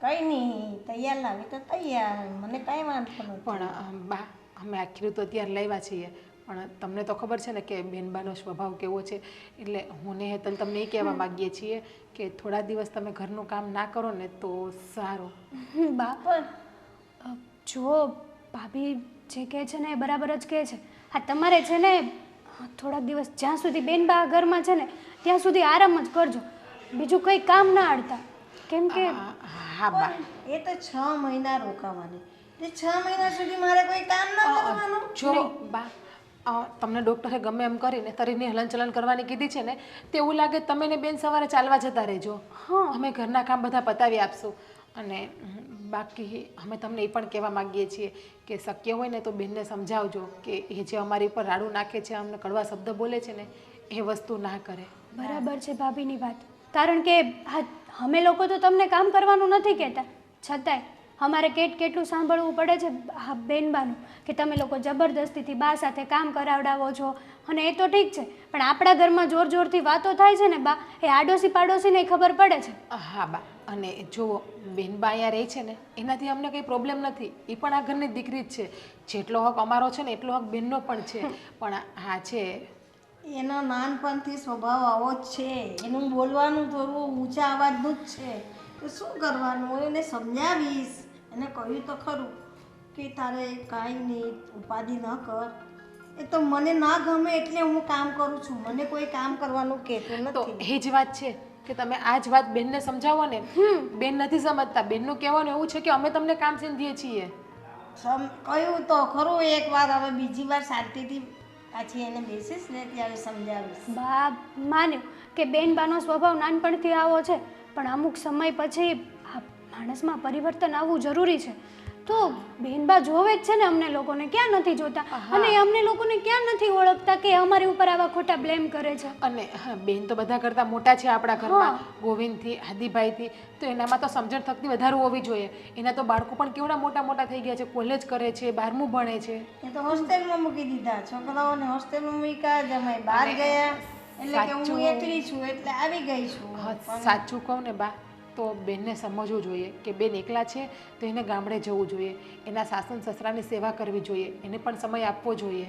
કંઈ નહીં, તૈયાર લાવી તો તૈયાર, મને કાંઈ વાંધો નથી. પણ બા, અમે આખી રીતે અત્યારે લાવ્યા છીએ પણ તમને તો ખબર છે ને કે બેનબાનો સ્વભાવ કેવો છે એટલે હું ને હેતલ તમને એ કહેવા માગીએ છીએ કે થોડા દિવસ તમે ઘરનું કામ ના કરો ને તો સારું. બા જો ભાભી જે કહે છે ને એ બરાબર જ કહે છે. હા તમારે છે ને થોડાક દિવસ જ્યાં સુધી બેનબા ઘરમાં છે ને ત્યાં સુધી આરામ જ કરજો, બીજું કંઈ કામ ના અડતા. કેમ કે હા બા એ તો 6 મહિના રોકાવાની, તે 6 મહિના સુધી મારે કોઈ કામ ના કરવાનું. જો બા તમને ડૉક્ટરે ગમે એમ કરીને શરીરની હલનચલન કરવાની કીધી છે ને તે એવું લાગે તમે ને બેન સવારે ચાલવા જતા રહેજો. અમે ઘરના કામ બધા પતાવી આપશું. અને બાકી અમે તમને એ પણ કહેવા માગીએ છીએ કે શક્ય હોય ને તો બેનને સમજાવજો કે એ જે અમારી ઉપર રાડું નાખે છે, અમને કડવા શબ્દ બોલે છે ને એ વસ્તુ ના કરે. બરાબર છે ભાભીની વાત, કારણ કે અમે લોકો તો તમને કામ કરવાનું નથી કહેતા, છતાંય અમારે કેટલું સાંભળવું પડે છે હા બેનબાનું કે તમે લોકો જબરદસ્તીથી બા સાથે કામ કરાવડાવો છો. અને એ તો ઠીક છે પણ આપણા ઘરમાં જોર જોરથી વાતો થાય છે ને બા, એ આડોશી પાડોશીને ખબર પડે છે. હા બા અને જો બેનબા અહીંયા રહે છે ને એનાથી અમને કંઈ પ્રોબ્લેમ નથી, એ પણ આ ઘરની દીકરી જ છે. જેટલો હક અમારો છે ને એટલો હક બેનનો પણ છે. પણ હા છે એનો નાનપણથી સ્વભાવ આવો જ છે, એનું બોલવાનું થોડું ઊંચા અવાજનું જ છે. તો શું કરવાનું, હું એને સમજાવીશ, એને કહ્યું તો ખરું કે તારે કાંઈ નહીં ઉપાધિ ન કર. એ તો મને ના ગમે એટલે હું કામ કરું છું, મને કોઈ કામ કરવાનું કહેતું તો નથી. એ જ વાત છે કે તમે આ જ વાત બેનને સમજાવો ને. બેન નથી સમજતા, બેનનું કહેવાનું એવું છે કે અમે તમને કામ સીંધીએ છીએ. કહ્યું તો ખરું એકવાર, હવે બીજી વાર શાંતિથી પાછી એને બેસીશ ને ત્યારે સમજાવીશ. બા માન્યું કે બેનબાનો સ્વભાવ નાનપણથી આવો છે પણ અમુક સમય પછી આ માણસમાં પરિવર્તન આવવું જરૂરી છે. તો બેનબા જોવે જ છે ને અમને લોકોને, ક્યાં નથી જોતા અને અમને લોકોને ક્યાં નથી ઓળખતા કે અમારી ઉપર આવા ખોટા બ્લેમ કરે છે. અને બેન તો બધા કરતાં મોટા છે આપણા ઘરમાં, ગોવિંદથી આદિભાઈથી, તો એનામાં તો સમજણ શક્તિ વધારે હોવી જોઈએ. એના તો બાળકો પણ કેવડા મોટા મોટા થઈ ગયા છે, કોલેજ કરે છે, 12મું ભણે છે. એ તો હોસ્ટેલમાં મૂકી દીધા, છોકરાઓને હોસ્ટેલમાં મૂક્યા, જમાઈ બહાર ગયા એટલે કે હું એકલી છું એટલે આવી ગઈ છું. સાચું કહું ને બા તો બેનને સમજવું જોઈએ કે બેન એકલા છે તો એને ગામડે જવું જોઈએ, એના સાસન સસરાની સેવા કરવી જોઈએ, એને પણ સમય આપવો જોઈએ.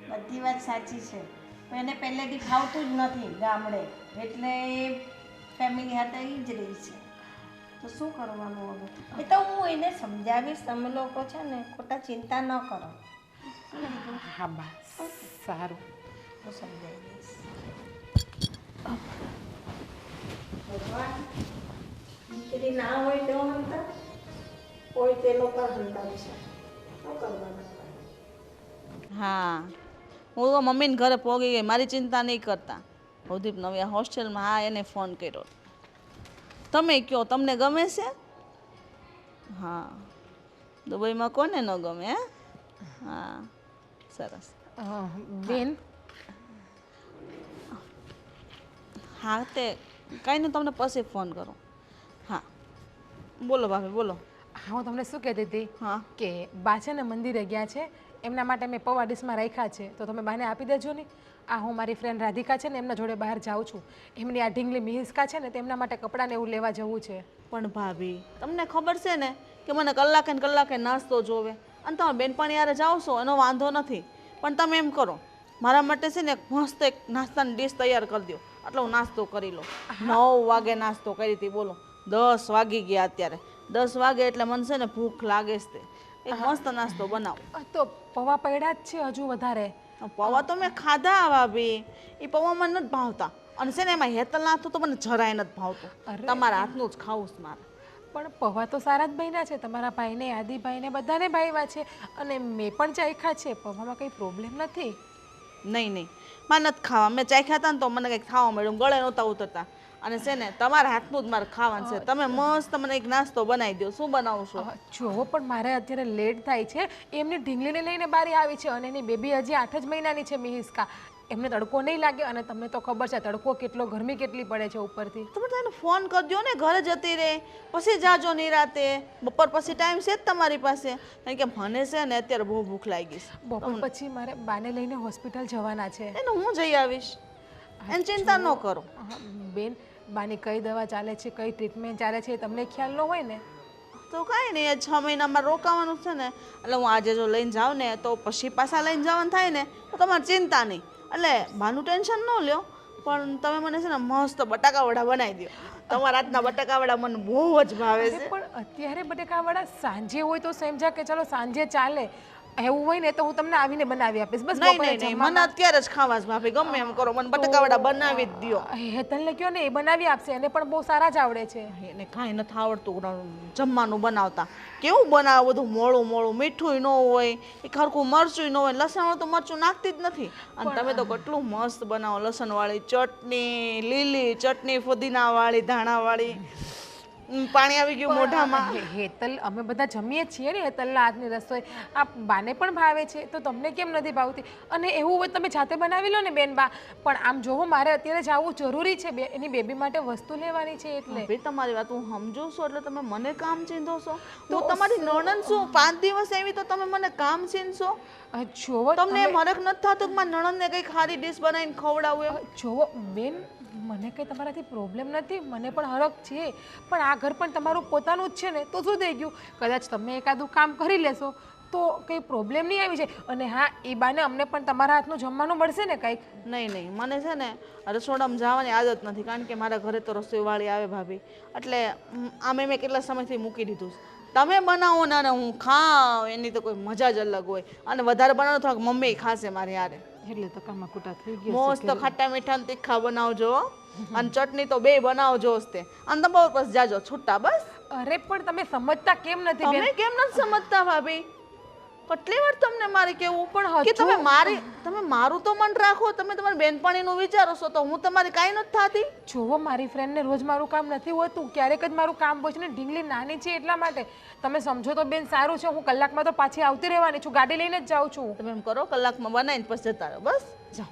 બધી વાત સાચી છે પણ એને પહેલેથી ફાવતું જ નથી ગામડે, એટલે એ ફેમિલી સાથે એ જ રહી છે. તો શું કરવાનું હવે? એ તો હું એને સમજાવીશ, તમે લોકો છે ને ખોટા ચિંતા ન કરો. હા બા સારું, હું સમજાવી દઈશ. દીકરી ના હોય તો હંતા હોય તે લોકો હંતા છે, શું કરવાનું? હા હું તો મમ્મીને ઘરે પહોંચી ગઈ, મારી ચિંતા નહીં કરતા. ભવદીપ નવ્યા હોસ્ટેલમાં, હા એને ફોન કર્યો. તમે કહો તમને ગમે છે? હા દુબઈમાં કોને ન ગમે? હે હા સરસ. બેન હા તે કાંઈ નહીં, તમને પછી ફોન કરો. હા બોલો ભાભી બોલો. હા હું તમને શું કહેતી હતી હા કે બા છે ને મંદિરે ગયા છે, એમના માટે મેં પૌવા ડીશમાં રાખ્યા છે, તો તમે બાને આપી દેજો ને. આ હું મારી ફ્રેન્ડ રાધિકા છે ને એમના જોડે બહાર જાઉં છું, એમની આ ઢીંગલી મિહિસ્કા છે ને તેમના માટે કપડાં ને એવું લેવા જવું છે. પણ ભાભી તમને ખબર છે ને કે મને કલાકે ને કલાકે નાસ્તો જોવે, અને તમે બેનપણી યારે જાઓ છો એનો વાંધો નથી, પણ તમે એમ કરો મારા માટે છે ને એક મસ્ત એક નાસ્તાની ડીશ તૈયાર કરી દો, એટલે હું નાસ્તો કરી લો. 9 વાગે નાસ્તો કરી હતી, બોલો 10 વાગી ગયા અત્યારે. 10 વાગે એટલે મને છે ને ભૂખ લાગે છે, એક મસ્ત નાસ્તો બનાવો. તો પૌવા પડ્યા જ છે હજુ વધારે. પૌવા તો મેં ખાધા ભાભી, એ પૌવા મને નથી ભાવતા, અને છે ને એમાં હેતલ નાખતું તો મને જરાય નથી ભાવતું. તમારા હાથનું જ ખાવું છે મારે. પણ પૌવા તો સારા જ બન્યા છે, તમારા ભાઈને આદિભાઈને બધાને ભાવ્યા છે, અને મેં પણ ચાખ્યા છે, પૌવામાં કંઈ પ્રોબ્લેમ નથી. નહીં નહીં મારે નથી ખાવા, મેં ચાખ્યા હતા ને તો મને કંઈક ખાવા મળ્યું, ગળે નહોતા ઉતરતા. અને છે ને તમારા હાથનું જ મારે ખાવાનું છે, તમે મસ્ત મને એક નાસ્તો બનાવી દો. શું બનાવશો? જો પણ મારે અત્યારે લેટ થાય છે, એમની ઢીંગલીને લઈને બારી આવી છે, અને એની બેબી હજી 8 જ મહિનાની છે મિહિસ્કા, એમને તડકો નહીં લાગે, અને તમને તો ખબર છે તડકો કેટલો, ગરમી કેટલી પડે છે ઉપરથી. તમે તેને ફોન કરજો ને, ઘરે જતી રહે પછી જાજો નિરાતે, બપોર પછી ટાઈમ છે જ તમારી પાસે? કારણ કે મને છે ને અત્યારે બહુ ભૂખ લાગી છે. બપોર પછી મારે બાને લઈને હોસ્પિટલ જવાના છે. એને હું જઈ આવીશ, એની ચિંતા ન કરો. બેન બાની કઈ દવા ચાલે છે, કઈ ટ્રીટમેન્ટ ચાલે છે એ તમને ખ્યાલ ન હોય ને? તો તો કાંઈ નહીં, આ 6 મહિનામાં રોકાવાનું છે ને, એટલે હું આજે જો લઈને જાઉં ને તો પછી પાછા લઈને જવાનું થાય ને તો તમારે ચિંતા નહીં, એટલે માનું ટેન્શન ન લ્યો. પણ તમે મને છે ને મસ્ત બટાકાવડા બનાવી દો. તમારા હાથના બટાકાવડા મને બહુ જ ભાવે છે. પણ અત્યારે બટેકાવાળા સાંજે હોય તો સમજા કે ચાલો સાંજે ચાલે, એવું હોય ને તો હું તમને આવીને બનાવી આપીશ. બસ નહીં બપોરે નહીં નહીં, મને અત્યારે જ ખાવા જ ભાભી, ગમે એમ કરો, મને બટાકાવડા બનાવી જ દો. હેતલને કયો ને એ બનાવી આપશે, એને પણ બહુ સારા જ આવડે છે. એને કાંઈ નથી આવડતું જમવાનું બનાવતા. કેવું બનાવે બધું મોળું મોળું, મીઠું ન હોય, એ ખરખું મરચું ન હોય, લસણ તો મરચું નાખતી જ નથી. અને તમે તો કેટલું મસ્ત બનાવો, લસણવાળી ચટણી, લીલી ચટણી, ફુદીનાવાળી, ધાણાવાળી. પાણી આવી ગયું મોઢામાં. હેતલ અમે બધા જમીએ છીએ ને હેતલના હાથની રસોઈ, આ બાને પણ ભાવે છે, તો તમને કેમ નથી ભાવતી? અને એવું હોય તમે જાતે બનાવી લો ને બેન બા. પણ આમ જોવો મારે અત્યારે જવું જરૂરી છે, એની બેબી માટે વસ્તુ લેવાની છે એટલે. ભાઈ તમારી વાત હું સમજુ છું, એટલે તમે મને કામ ચીંધો છો? હું તમારી નણંદ છું, 5 દિવસ આવી તો તમે મને કામ ચીંધશો? જોવો તમને મરક નથી થતું કે મારી નણંદને કંઈ ખારી ડીશ બનાવીને ખવડાવું એમ? જોવો બેન, મને કંઈ તમારાથી પ્રોબ્લેમ નથી, મને પણ હરખ છે, પણ આ ઘર પણ તમારું પોતાનું જ છે ને, તો શું થઈ ગયું? કદાચ તમે એકાદું કામ કરી લેશો તો કંઈ પ્રોબ્લેમ નહીં આવી જાય. અને હા, એ બાને અમને પણ તમારા હાથનું જમવાનું મળશે ને કંઈક. નહીં નહીં, મને છે ને રસોડામાં જવાની આદત નથી, કારણ કે મારા ઘરે તો રસોઈવાળી આવે ભાભી, એટલે આમે મેં કેટલા સમયથી મૂકી દીધું છે. તમે બનાવો ને અને હું ખાઉં, એની તો કોઈ મજા જ અલગ હોય. અને વધારે બનાવો તો મમ્મી ખાશે મારી હારે. એટલે તો કામમાં કુટા થઈ ગયો. મસ્ત ખાટા મીઠા ને તીખા બનાવજો, અને ચટણી તો 2 બનાવજો જ તે. અને તમે બસ જાજો છૂટા બસ. અરે પણ તમે સમજતા કેમ નથી બેન? તમે કેમ નથી સમજતા ભાભી? કેટલી વાર તમને મારે કેવું પણ કે તમે મારું તો મન રાખો, તમે તમારી બેનપણીનું વિચારો છો, તો હું તમારી કાંઈ નથી થતી. જોવો મારી ફ્રેન્ડને રોજ મારું કામ નથી હોતું, ક્યારેક જ મારું કામ હોય છે ને, ઢીંગલી નાની છે એટલા માટે. તમે સમજો તો બેન સારું છે, હું કલાકમાં તો પાછી આવતી રહેવાની છું, ગાડી લઈને જ જાઉં છું. તમે એમ કરો, કલાકમાં બનાવીને પછી જતા રહો બસ. જાઓ.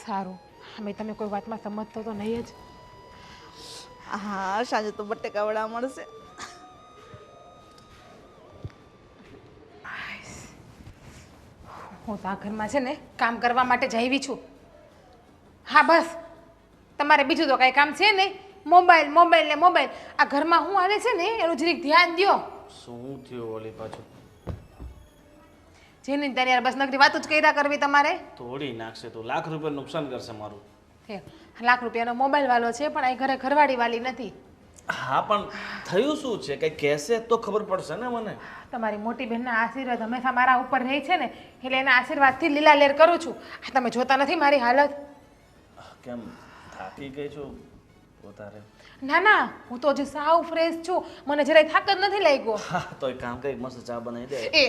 સારું, અમે તમે કોઈ વાતમાં સમજતો તો નહીં જ. હા, સાંજે તો બટેકાવડા મળશે. હું તો આ ઘરમાં છે ને કામ કરવા માટે જ આવી છું. હા બસ, તમારે બીજું તો કાંઈ કામ છે નહીં, મોબાઈલ મોબાઈલ ને મોબાઈલ. આ ઘરમાં હું આવે છે ને એનું જરીક ધ્યાન દ્યો. શું થયું ઓલી પાછું? જેની ત્યારે યાર બસ નકરી વાતો જ કર્યા કરવી તમારે. તોડી નાખશે તો, લાખ રૂપિયા નુકસાન કરશે મારું. લાખ રૂપિયાનો મોબાઈલ વાળો છે, પણ અહીં ઘરે ઘરવાળી વાળી નથી. હા પણ થયું શું છે? કંઈ કહેશે તો ખબર પડશે ને મને. તમારી મોટી બહેનના આશીર્વાદ હંમેશા મારા ઉપર રહે છે ને, એટલે એના આશીર્વાદથી લીલા લેર કરું છું. આ તમે જોતા નથી મારી હાલત? કેમ થાકી ગઈ છું વધારે? ના ના, હું તો હજી સાવ ફ્રેશ છું, મને જરાય થાક જ નથી લાગ્યો. હા તો એક કામ કરી, મસ્ત ચા બનાવી દે. એ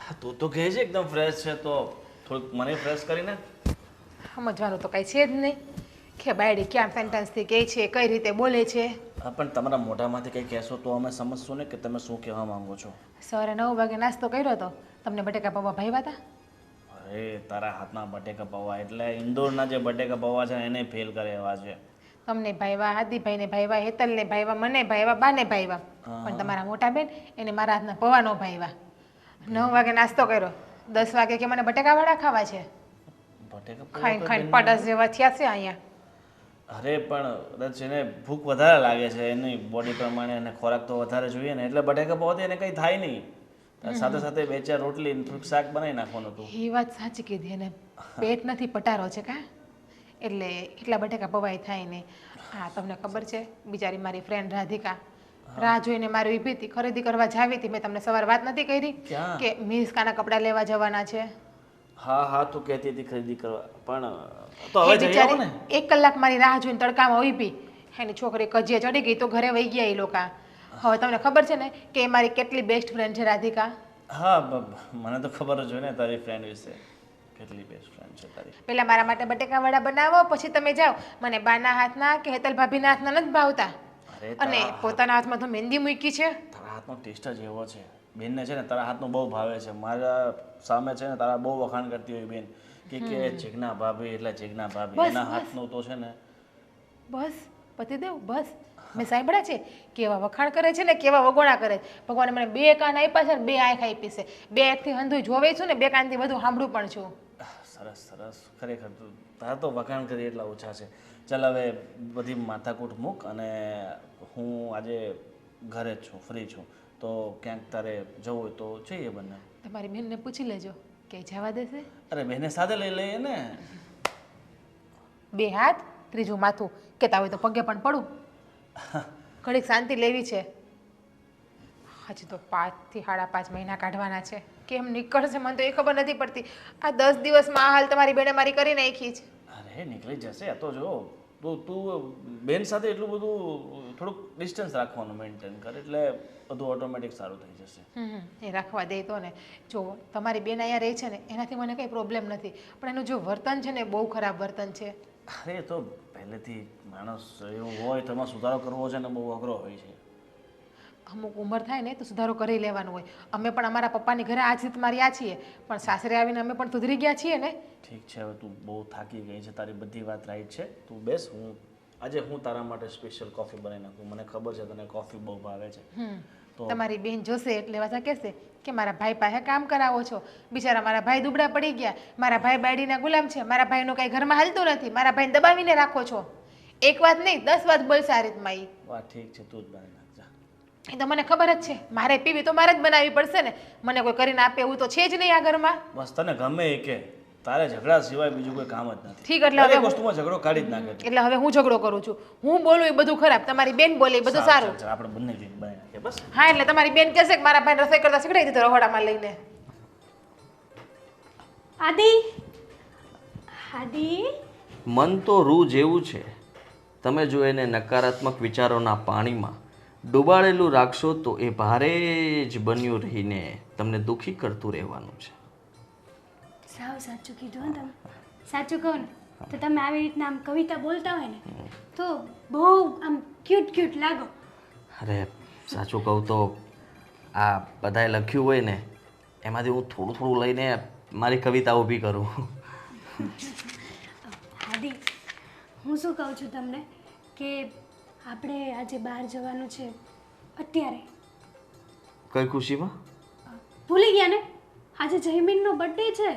હા તું તો કહે છે એકદમ ફ્રેશ છે, તો થોડુંક મને ફ્રેશ કરીને. સમજવાનું તો કાંઈ છે જ નહીં કે બાયડી ક્યાં સેન્ટેન્સથી કહે છે, કઈ રીતે બોલે છે. હા પણ તમારા મોઢામાંથી કંઈ કહેશો તો અમે સમજશું ને કે તમે શું કહેવા માંગો છો. સવારે 9 વાગે નાસ્તો કર્યો હતો, તમને બટેકા પૌવા ભાવ્યા હતા? અરે તારા હાથના બટેકા પૌવા એટલે ઇન્દોરના જે બટેકા પૌવા છે એને ફેલ કરે એવા છે. તમને ભાઈવા, હાદીભાઈને ભાઈવા, હેતલને ભાઈવા, મને ભાઈવા, બાને ભાઈવા, પણ તમારા મોટા બેન એને મારા હાથના પૌવા ન ભાઈવા. 9 વાગે નાસ્તો કર્યો, 10 વાગે કે મને બટેકાવાળા ખાવા છે. બટેકા ખાઈને ખાઈને પડાસ જેવા થયા છે અહીંયા. અરે પણ છે ને ભૂખ વધારે લાગે છે, એની બોડી પ્રમાણે એને ખોરાક તો વધારે જોઈએ ને, એટલે બટેકા પૌવાથી એને કંઈ થાય નહીં. સાથે સાથે 2-4 રોટલી થોડુંક શાક બનાવી નાખવાનું હતું. એ વાત સાચી કીધી, એને પેટ નથી પટારો છે કા, એટલે એટલા બટેકા પૌવા થાય ને. હા તમને ખબર છે, બિચારી મારી ફ્રેન્ડ રાધિકા રાહ જોઈને મારી ઊભી હતી, ખરીદી કરવા જાવી હતી. મેં તમને સવારે વાત નથી કરી કે મિસ્કાના કપડાં લેવા જવાના છે? હા હા તું કહેતી હતી ખરીદી કરવા, પણ તો હવે જઈ આવો ને. 1 કલાક મારી રાહ જોઈને તડકામાં ઊભી, એની છોકરી કજીએ ચડી ગઈ તો ઘરે વહી ગયા એ લોકો. હવે તમને ખબર છે ને કે એ મારી કેટલી બેસ્ટ ફ્રેન્ડ છે રાધિકા. હા મને તો ખબર જ હોય ને તારી ફ્રેન્ડ વિશે, કેટલી બેસ્ટ ફ્રેન્ડ છે તારી. પેલા મારા માટે બટેકાવડા બનાવો, પછી તમે જાઓ. મને બાના હાથના કે હેતલ ભાભીના હાથના નથી ભાવતા. અને પોતાના હાથમાં તો મહેંદી મૂકી છે. તારા હાથનો ટેસ્ટ જ એવો છે. બેનને છે ને તારા હાથનું બહુ ભાવે છે, મારા સામે છે ને તારા બહુ વખાણ કરતી હોય બેન કે જીજ્ઞા ભાભી એટલે જીજ્ઞા ભાભી, એના હાથનું તો છે ને બસ પતિદેવ બસ. મેં સાંભળ્યા છે કેવા વખાણ કરે છે ને, કેવા વગોણા કરે છે. ભગવાને મને 2 કાન આપ્યા છે ને 2 આંખ આપી છે. 2 આંખથી હંધું જોવે છું ને 2 કાનથી બધું સાંભળું પણ છું. સરસ સરસ, ખરેખર તારા તો વખાણ કરી એટલા ઓછા છે. ચાલ હવે બધી માથાકૂટ મૂક, અને હું આજે ઘરે જ છું, ફ્રી છું, તો ક્યાંક તારે જવું હોય તો જઈએ બંને. તમારી બેનને પૂછી લેજો કે જવા દેશે. અરે બેને સાથે લઈ લઈએ ને. 2 હાથ 3જું માથું કહેતા હોય તો પગે પણ પડું. ઘડીક શાંતિ લેવી છે. હજી તો 5 થી 5.5 મહિના કાઢવાના છે. કેમ નીકળશે મને તો એ ખબર નથી પડતી. આ 10 દિવસમાં આ હાલ તમારી બેને મારી કરી નાખી છે. અરે નીકળી જશે. આ તો જો તું બેન સાથે એટલું બધું થોડુંક ડિસ્ટન્સ રાખવાનું મેન્ટેન કર એટલે બધું ઓટોમેટિક સારું થઈ જશે. એ રાખવા દે તો ને. જો તમારી બેન અહીંયા રહે છે ને એનાથી મને કંઈ પ્રોબ્લેમ નથી, પણ એનું જો વર્તન છે ને બહુ ખરાબ વર્તન છે. અરે તો પહેલેથી માણસ એવું હોય તો એમાં સુધારો કરવો છે ને બહુ અઘરો હોય છે. અમુક ઉંમર થાય ને તો સુધારો કરી લેવાનો હોય. અમે પણ અમારા પપ્પાની ઘરે આ જીત માર્યા છીએ, પણ સાસરે આવીને અમે પણ સુધરી ગયા છીએ ને. ઠીક છે, હવે તું બહુ થાકી ગઈ છે, તારી બધી વાત રાઈટ છે. તું બેસ, આજે હું તારા માટે સ્પેશિયલ કોફી બનાવી નાખું. મને ખબર છે તને કોફી બહુ ભાવે છે. તો તમારી બેન જોશે એટલે પાછા કહેશે કે મારા ભાઈ પાસે કામ કરાવો છો. બિચારા મારા ભાઈ દુબળા પડી ગયા, મારા ભાઈ બાયડીના ગુલામ છે, મારા ભાઈનું કાંઈ ઘરમાં હાલતું નથી, મારા ભાઈને દબાવીને રાખો છો. એક વાત નહીં 10 વાત બોલશે આ રીતમાં ઈ. વાહ ઠીક છે, તું જ બનાવી નાખજા. એ તો મને ખબર જ છે. મારે પીવી તો મારે જ બનાવવી પડશે ને. મને કોઈ કરીને આપે એવું તો છે જ નહીં આ ઘરમાં. બસ તને ગમે એ કે તારે ઝઘડા સિવાય બીજું કોઈ કામ જ નથી. ઠીક, એટલે હવે દરેક વસ્તુમાં ઝઘડો કાઢી જ નાખે તું. એટલે હવે હું ઝઘડો કરું છું. હું બોલું એ બધું ખરાબ, તમારી બેન બોલે એ બધું સારું. ચાલ, આપણે બંને જઈને બનાવી નાખીએ બસ. હા, એટલે તમારી બેન કહેશે કે મારા ભાઈ રસોઈ કરતા શીખડાવી દીધો રહોડામાં લઈને. આદિ આદિ મન તો રૂ જેવું છે, તમે જો એને નકારાત્મક વિચારોના પાણીમાં ડૂબાડેલું રાખશો તો એ ભારે જ બન્યું રહીને તમને દુઃખી કરતું રહેવાનું છે. સાવ સાચું કીધું હો તમે. સાચું કહો ને તો તમે આવી રીતના આમ કવિતા બોલતા હોય ને તો બહુ આમ ક્યુટ લાગો. અરે સાચું કહું તો આ બધાએ લખ્યું હોય ને એમાંથી હું થોડું લઈને મારી કવિતા ઊભી કરું. આદિ હું શું કહું છું તમને કે આપણે આજે બહાર જવાનું છે અત્યારે. કઈ ખુશીમાં? ભૂલી ગયા ને આજે જયમીનનો બર્થડે છે.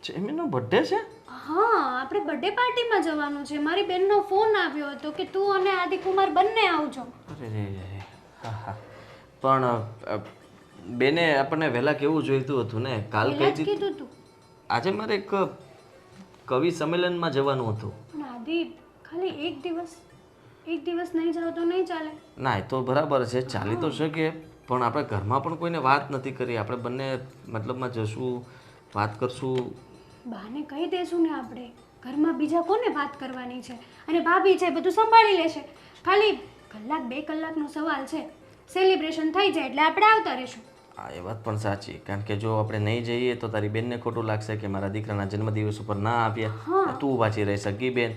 જયમીનનો બર્થડે છે? હા, આપણે બર્થડે પાર્ટીમાં જવાનું છે. મારી બેનનો ફોન આવ્યો હતો કે તું અને આદિકુમાર બંને આવજો. અરે રે, હા, પણ બેને આપણને વહેલા કેવું જોઈતું હતું ને. કાલ પહેલા જ કઈ કીધું તું. આજે મારે એક કવિ સંમેલનમાં જવાનું હતું. પણ આદિ ખાલી એક દિવસ નહીં જાવ તો નહીં ચાલે. ના એ તો બરાબર છે, ચાલી તો શકે, પણ આપણે ઘરમાં પણ કોઈને વાત નથી કરી. આપણે બંને મતલબમાં જશું, વાત કરશું. બાને કહી દેશું ને આપણે. ઘરમાં બીજા કોને વાત કરવાની છે? અને ભાભી છે બધું સંભાળી લેશે. ખાલી 1-2 કલાકનો સવાલ છે. સેલિબ્રેશન થઈ જાય એટલે આપણે આવતા રહીશું. હા, એ વાત પણ સાચી, કારણ કે જો આપણે નહીં જઈએ તો તારી બેનને ખોટું લાગશે કે મારા દીકરાના જન્મદિવસ ઉપર ના આપ્યા. તું પાછી રહી સગી બેન.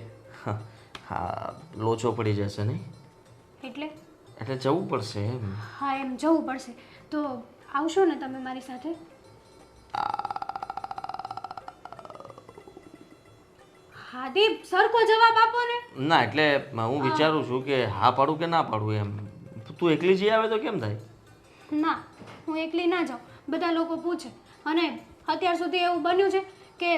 હા, લોચો પડી જશે નહીં. એટલે જવું પડશે એમ. હા, એમ જવું પડશે. તો આવશો ને તમે મારી સાથે? હા દીપ, સરખો જવાબ આપો ને. ના, એટલે હું વિચારું છું કે હા પાડું કે ના પાડું એમ. તું એકલી જઈ આવે તો કેમ થાય? ના, હું એકલી ના જાઉં. બધા લોકો પૂછે. અને અત્યાર સુધી એવું બન્યું છે કે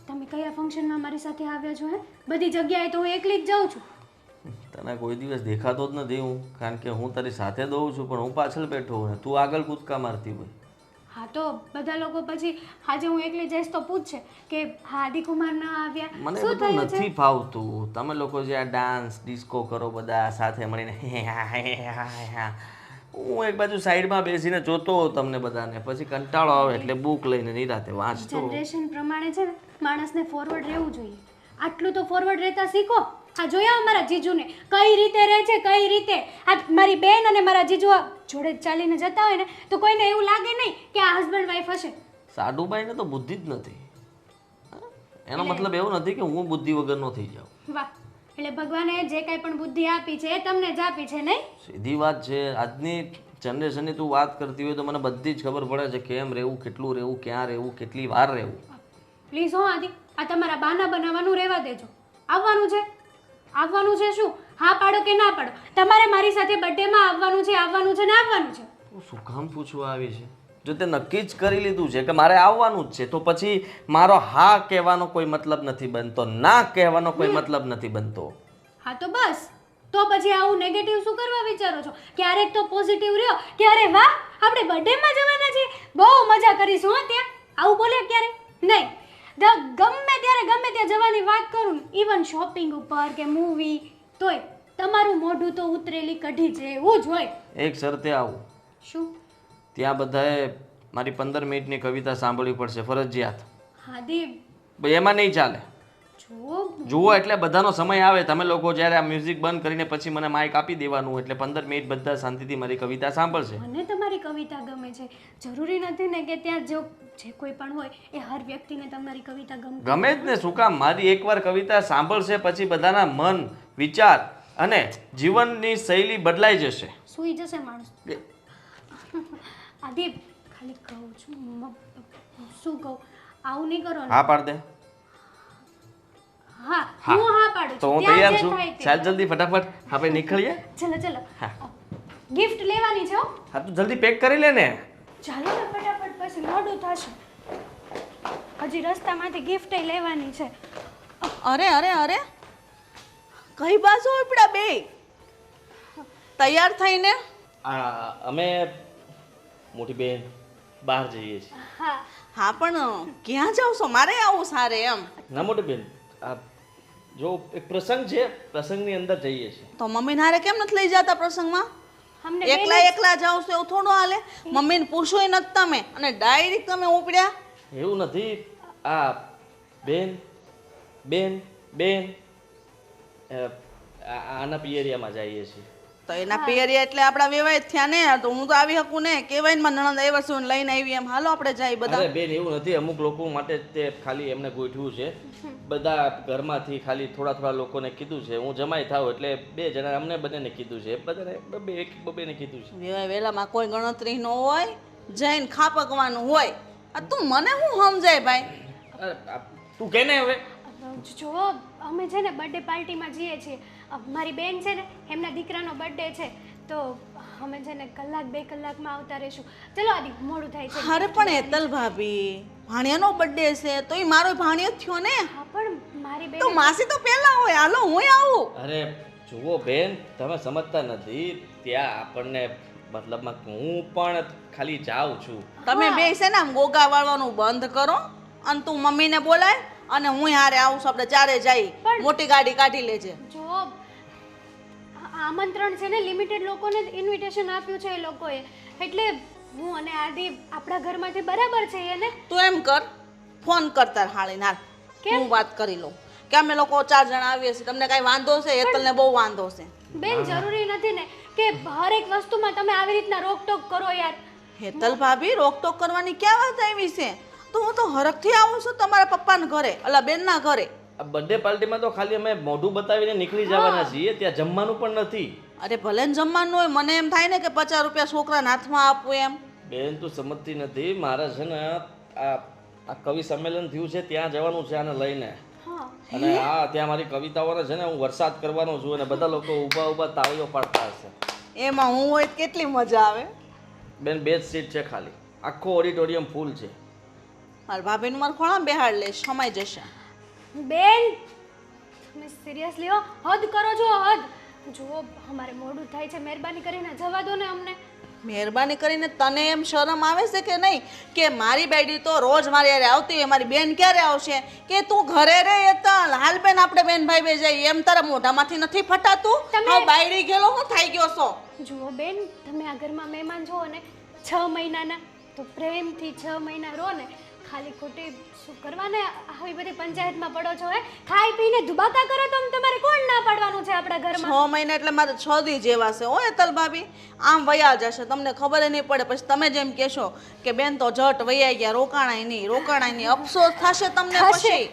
તમે કયા ફંક્શનમાં મારી સાથે આવ્યા છો? બધી જગ્યાએ તો હું એકલી જ જાઉં છું. તને કોઈ દિવસ દેખાતો જ નથી હું, કારણ કે હું તારી સાથે દઉં છું પણ હું પાછળ બેઠો હોય, તું આગળ કૂદકા મારતી હોય. હા, તો બધા લોકો પછી આજે હું એકલી જઈશ તો પૂછશે કે હા આદિકુમાર ના આવ્યા. મને શું બધું થયું છે? નથી ફાવતું. તમે લોકો જે આ ડાન્સ ડિસ્કો કરો બધા સાથે મળીને, હું એક બાજુ સાઈડમાં બેસીને જોતો હોઉં તમને બધાને, પછી કંટાળો આવે એટલે બુક લઈને નિરાતે વાંચતો. જનરેશન પ્રમાણે છે ને માણસને ફોરવર્ડ રહેવું જોઈએ. આટલું તો ફોરવર્ડ રહેતા શીખો. આ જોયા મારા જીજુને કઈ રીતે રહે છે, કઈ રીતે. આ મારી બેન અને મારા જીજુ જોડે ચાલીને જતા હોય ને તો કોઈને એવું લાગે નહીં કે આ હસબન્ડ વાઈફ હશે. સાડુભાઈને તો બુદ્ધિ જ નથી. એનો મતલબ એવું નથી કે હું બુદ્ધિ વગરનો થઈ જાઉં. વાહ, એટલે ભગવાને જે કાંઈ પણ બુદ્ધિ આપી છે એ તમને જ આપી છે નહીં? સીધી વાત છે. આજની જનરેશનની તું વાત કરતી હોય તો મને બધી જ ખબર પડે છે કેમ રહેવું, કેટલું રહેવું, ક્યાં રહેવું, કેટલી વાર રહેવું. પ્લીઝ હો આદિ, આ તમારા બાના બનાવવાનું રહેવા દેજો. આવવાનું છે શું? હા પાડો કે ના પાડો? તમારે મારી સાથે બર્થડેમાં આવવાનું છે ને આવવાનું છે. તું શું કામ પૂછવા આવી છે? જો તે નક્કી જ કરી લીધું છે કે મારે આવવાનું જ છે તો પછી મારો હા કહેવાનો કોઈ મતલબ નથી બનતો, ના કહેવાનો કોઈ મતલબ નથી બનતો. હા તો બસ, તો પછી આવું નેગેટિવ શું કરવા વિચારો છો? ક્યારેક તો પોઝિટિવ રહ્યો કે અરે વાહ આપણે બર્થડેમાં જવાના છીએ, બહુ મજા કરીશું હો ત્યાં. આવું બોલે ક્યારે નહીં. ગમે ત્યાં જવાની વાત કરું ને, ઇવન શોપિંગ ઉપર કે મૂવી, તોય તમારું મોઢું તો ઉતરેલી કઢી જેવું જ હોય. એક શરતે આવું, શું? ત્યાં બધાએ મારી 15 મિનિટની કવિતા સાંભળવી પડશે ફરજિયાત. હાદી ભાઈ એમાં નહીં ચાલે. જો જુઓ એટલે બધાનો સમય આવે, તમે લોકો જ્યારે આ મ્યુઝિક બંધ કરીને પછી મને માઇક આપી દેવાનું, એટલે 15 મિનિટ બધા શાંતિથી મારી કવિતા સાંભળશે. મને તમારી કવિતા ગમે છે. જરૂરી નથી ને કે ત્યાં જે કોઈ પણ હોય એ હર વ્યક્તિને તમારી કવિતા ગમે જ ને, શું કામ? મારી એકવાર કવિતા સાંભળશે પછી બધાના મન, વિચાર અને જીવનની શૈલી બદલાઈ જશે. સૂઈ જશે માણસ. આદિ ખાલી કહું છું, શું કહું, આવું નહીં કરો ને. હા પાડ દે. હા હું હા પાડું તો છું. હું ત્યાં તૈયાર જે છું. થાય તે. ચાલ જલ્દી ફટાફટ આપણે નીકળીએ. ચલો ગિફ્ટ લેવાની છે હો. હા તો જલ્દી પેક કરી લે ને. ચાલો ને ફટાફટ, પછી મોડું થશે. હજી રસ્તામાંથી ગિફ્ટ લેવાની છે. અરે અરે અરે, કઈ બાજુ ઉપડ્યા બે તૈયાર થઈને? અમે મોટી બેન બહાર જઈએ છીએ. હા હા પણ ક્યાં જાવ છો? મારે આવું સારે એમ. ના મોટી બેન, આ જો એક પ્રસંગ છે, પ્રસંગની અંદર જઈએ છીએ. તો મમ્મીને હારે કેમ નથી લઈ જતા પ્રસંગમાં? અમને એકલા જાવ છો એવું થોડું હાલે? મમ્મીને પૂછોય નથી તમે અને ડાયરેક્ટ તમે ઉપડ્યા. એવું નથી. આ બેન બેન બેન આના પિયરિયામાં જઈએ છીએ. તો એના પિયરિયા એટલે આપણા વેવાય થયા ને, તો હું તો આવી શકું ને. કેવાય ને મારા નણંદ આવ્યા છે ને લઈને આવી એમ. હાલો આપણે જઈએ બધા. અરે બેન એવું નથી, અમુક લોકો માટે તે ખાલી એમને ગોઠવ્યું છે. બધા ઘરમાંથી ખાલી થોડા લોકોને કીધું છે. હું જમાઈ થાવ એટલે 2 જણા અમને બંનેને કીધું છે, બધાને બબે ને કીધું છે. વેવાય વેલામાં કોઈ ગણતરી ન હોય, જઈને ખાપકવાનું હોય. આ તું મને શું સમજાય ભાઈ? તું કે ને હવે. જો અમે છે ને બર્થડે પાર્ટીમાં જઈએ છીએ. મારી બેન છે ને એમના દીકરાનો બર્થડે છે, તો અમે છે ને 1-2 કલાકમાં આવતા રહીશું. ચલો આદિ મોડું થાય છે. અરે પણ હેતલ ભાભી, ભાણિયાનો બર્થડે છે તો એ મારો ભાણિયો જ થયો ને. હા પણ મારી બેન તો માસી તો પહેલા હોય. હાલો હું આવું. અરે જુઓ બેન, તમે સમજતા નથી. ત્યાં આપણને મતલબમાં હું પણ ખાલી જાઉં છું. તમે બે છે ને આમ ગોગા વાળવાનું બંધ કરો અને તું મમ્મીને બોલાય અને હું હારે આવું છું. આપણે ચારે જઈ. મોટી ગાડી કાઢી લેજે. જો આમંત્રણ છે ને લિમિટેડ લોકોને ઇન્વિટેશન આપ્યું છે એ લોકોએ, એટલે હું અને આદિ આપણા ઘરમાંથી બરાબર છે એને. તું એમ કર, ફોન કર તાર હાળીને હાલ. હું વાત કરી લઉં કે અમે લોકો 4 જણા આવીએ છીએ. તમને કઈ વાંધો છે? હેતલને બહુ વાંધો છે. બેન જરૂરી નથી ને કે હરેક વસ્તુમાં તમે આવી રીતના રોકટોક કરો યાર. હેતલ ભાભી, રોકટોક કરવાની ક્યાં વાત આવી છે? તો હું તો હરખથી આવું છું તમારા પપ્પાના ઘરે, અલા બેનના ઘરે. આ બર્થડે પાર્ટીમાં તો ખાલી અમે મોઢું બતાવીને નીકળી જવાના છીએ, ત્યાં જમવાનું પણ નથી. અરે ભલે ને જમવાનું હોય, મને એમ થાય ને કે 50 રૂપિયા છોકરાના હાથમાં આપવું એમ. બેન તું સમજતી નથી. મારે છે ને આ કવિ સંમેલન થયું છે ત્યાં જવાનું છે આને લઈને. અને ત્યાં મારી કવિતાઓને છે ને હું વરસાદ કરવાનો છું અને બધા લોકો ઊભા તાળીઓ પાડતા હશે. એમાં હું હોય તો કેટલી મજા આવે. બેન 2 જ સીટ છે ખાલી, આખો ઓડિટોરિયમ ફૂલ છે. મારા ભાભીનું મારા ખોળામાં બેહાડ લઈશ, સમાઈ જશે. બેન તમે સિરિયસલી હદ કરો છો, હદ. જુઓ અમારે મોડું થાય છે, મહેરબાની કરીને જવા દો ને અમને. મહેરબાની કરીને તને એમ શરમ આવે છે કે નહીં કે મારી બેડી તો રોજ મારી યારે આવતી હોય, મારી બેન ક્યારે આવશે? કે તું ઘરે રહે તો હાલ બેન આપણે બેન ભાઈ બે જઈએ. એમ તારા મોઢામાંથી નથી ફટાતું? આ બાયડી ગયેલો હું થઈ ગયો છો? જુઓ બેન તમે આ ઘરમાં મહેમાન છો ને 6 મહિનાના, તો પ્રેમથી 6 મહિના રહો ને. ખાલી ખોટી શું કરવાને આવી બધી પંચાયતમાં પડો છો? ખાઈ પીને ધુબાકા કરો તો તમારે કોણ ના પાડવાનું છે આપણા ઘરમાં? 6 મહિના એટલે મારે 6 દી જેવા છે. ઓ હેતલ ભાભી, આમ વયા જશે, તમને ખબર નહીં પડે. પછી તમે જેમ કહેશો કે બેન તો જટ વયા ગયા, રોકાણાય નહીં. અફસોસ થશે તમને પછી.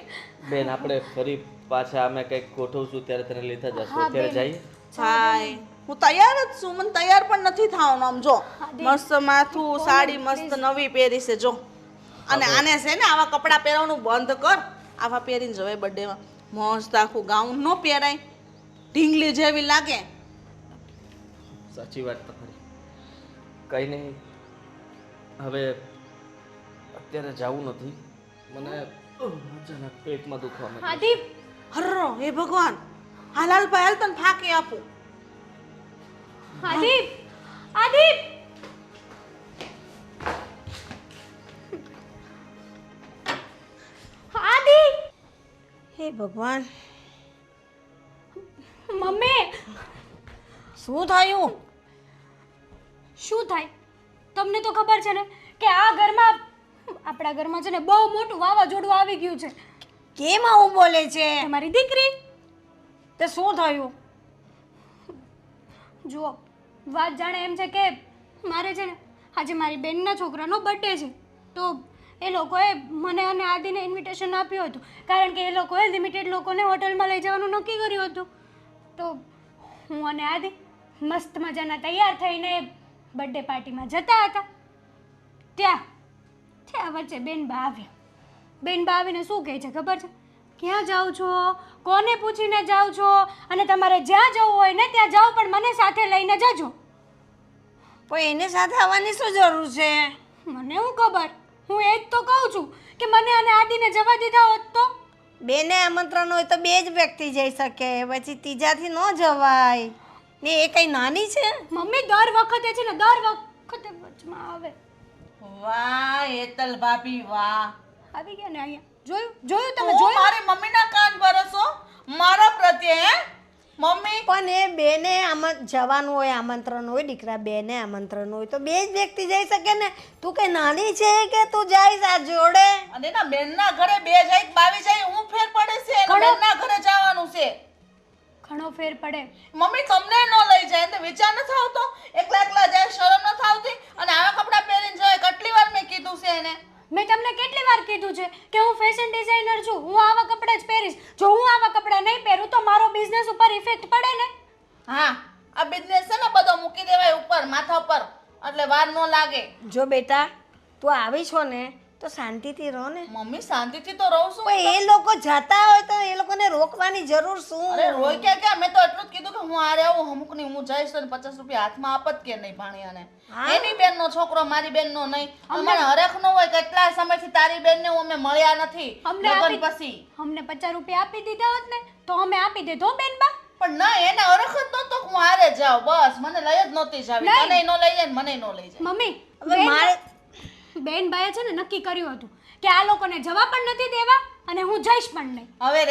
બેન આપણે ફરી પાછા અમે કંઈક ગોઠવશું ત્યારે તને લેતા જશું. અત્યારે જઈએ. હાય, હું તૈયાર જ છું. મને તૈયાર પણ નથી થવાનું. આમ જો મસ્ત માથું, સાડી મસ્ત નવી પહેરી છે જો. અને આને છે ને આવા કપડાં પહેરવાનું બંધ કર. આવા પહેરીને જવાય બર્થડેમાં. મસ્ત આખું ગાઉન ન પહેરાય, ઢીંગલી જેવી લાગે. સાચી વાત તમારી. કંઈ નહીં, હવે અત્યારે જવું નથી. મને અચાનક પેટમાં દુખવા માંડ્યું. આદિ હર્રો હે ભગવાન, હાલ હાલ ભાઈ હાલ, તને ફાંકી આપું. આદિ આદિ આદિ હે ભગવાન, મમ્મી શું થયું? શું થાય તમને તો ખબર છે ને કે આ ઘરમાં આપણા ઘરમાં છે ને બહુ મોટું વાવાઝોડું આવી ગયું છે. કેમ આવું બોલે છે? તમારી દીકરી તે શું થયું? જુઓ વાત જાણે એમ છે કે મારે છે ને આજે મારી બેનના છોકરાનો બર્થડે છે, તો એ લોકોએ મને અને આદિને ઇન્વિટેશન આપ્યું હતું, કારણ કે એ લોકોએ લિમિટેડ લોકોને હોટલમાં લઈ જવાનું નક્કી કર્યું હતું. તો હું અને આદિ મસ્ત મજાના તૈયાર થઈને બર્થડે પાર્ટીમાં જતા હતા. ત્યાં વચ્ચે બેનબા આવ્યા. બેનબા આવીને શું કહે છે ખબર છે? ક્યાં જાઓ છો, કોને પૂછીને જાઓ છો, અને તમારે જ્યાં જવું હોય ને ત્યાં જાઓ, પણ મને સાથે લઈને જજો. પણ એને સાથે આવવાની શું જરૂર છે? મને શું ખબર, હું એ જ તો કહું છું કે મને અને આદિને જવા દીધા હોત તો. બેને આમંત્રણ હોય તો બે જ વ્યક્તિ જઈ શકે, પછી ત્રીજાથી ન જવાય ને. એ કઈ નાની છે? મમ્મી દર વખતે છે ને દર વખતે વચમાં આવે. વાહ હેતલ ભાભી વાહ. આવી ગયા ને અહીંયા. જોયું તમે તું જોયું? મારી મમ્મીના કાન ભરસો મારા પ્રત્યે હે મમ્મી? પણ એ બેને જવાનું હોય, આમંત્રણ હોય, દીકરા બેને આમંત્રણ હોય તો બે જ વ્યક્તિ જઈ શકે ને. તું કઈ નાની છે કે તું જઈશ આ જોડે? અને એના બેનના ઘરે બે જાય કે બાવી જાય હું ફેર પડે છે? એના બેનના ઘરે જવાનું છે. ઘણો ફેર પડે. મમ્મી તમને ન લઈ જાય તો વિચાર નથી આવતો? એકલા એકલા જાય શરમ નથી આવતી? અને આવા કપડાં પહેરીને જાય, કેટલી વાર મેં કીધું છે એને. મેં તમને કેટલી વાર કીધું છે કે હું ફેશન ડિઝાઇનર છું, હું આવા કપડાં જ પહેરીશ. જો હું આવા કપડાં નહીં પહેરું તો મારો બિઝનેસ ઉપર ઇફેક્ટ પડે ને. હા આ બિઝનેસ છે ને બધો મૂકી દેવાય ઉપર માથા ઉપર, એટલે વાર ન લાગે. જો બેટા તું આવી છો ને તો શાંતિથી રહો ને. મમ્મી શાંતિથી તો રહું છું. પણ એ લોકો જતા હોય તો એ લોકોને રોકવાની જરૂર શું? અરે રોય ક્યાં મેં તો એટલું જ કીધું કે હું આરે આવું અમુક ની હું જઈશ તો 50 રૂપિયા હાથમાં આપત કે નહીં ભાણિયાને. એની બેનનો છોકરો મારી બેનનો નહીં. અમને હરખ ન હોય કેટલા સમયથી તારી બેનને અમે મળ્યા નથી લગન પછી. અમને 50 રૂપિયા આપી દીધા હોત ને તો અમે આપી દેતો બેનબા. પણ ના એને હરખ જ નહોતો કે હું હારે જાઉં, બસ મને લઈ જ નહોતી જાવી. તને નો લઈ જાય ને મને નો લઈ જાય. મમ્મી હવે મારે બેનબાએ છે ને નક્કી કર્યું હતું કે આ લોકોને જવા પણ નથી દેવા અને હું જઈશ પણ નહીં. હવે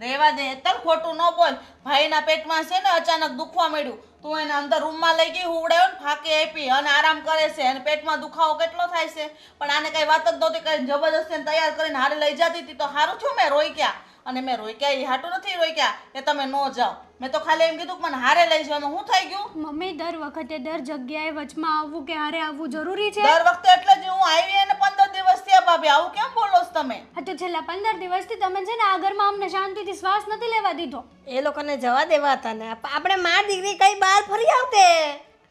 રેવા દે હેતલ, ખોટું ન બોલ. ભાઈના પેટમાં છે ને અચાનક દુખવા મળ્યું, તું એને અંદર રૂમમાં લઈ ગઈ, હુવડાવ્યો ને ફાંકી આપી અને આરામ કરે છે, અને પેટમાં દુખાવો કેટલો થાય છે. પણ આને કઈ વાત જ નહોતી કરી, જબરદસ્તી તૈયાર કરીને હારે લઈ જતી હતી તો સારું થયું મેં રોક્યા. અને મેં રોક્યા એ હાટું નથી રોક્યા કે તમે ન જાઓ. મેં તો ખાલી એમ કીધું કે મને હારે લઈ જવાનું. શું થઈ ગયું? મમ્મી દર વખતે દર જગ્યાએ વચમાં આવવું કે હારે આવવું જરૂરી છે? દર વખતે એટલે જ હું આવી અને 15 દિવસ થયા ભાભી, આવું કેમ બોલો છો તમે? હા તો છેલ્લા 15 દિવસથી તમે છે ને આ ઘરમાં અમને શાંતિથી શ્વાસ નથી લેવા દીધો. એ લોકોને જવા દેવા હતા ને. આપણે માર દીકરી કઈ બહાર ફરી આવતે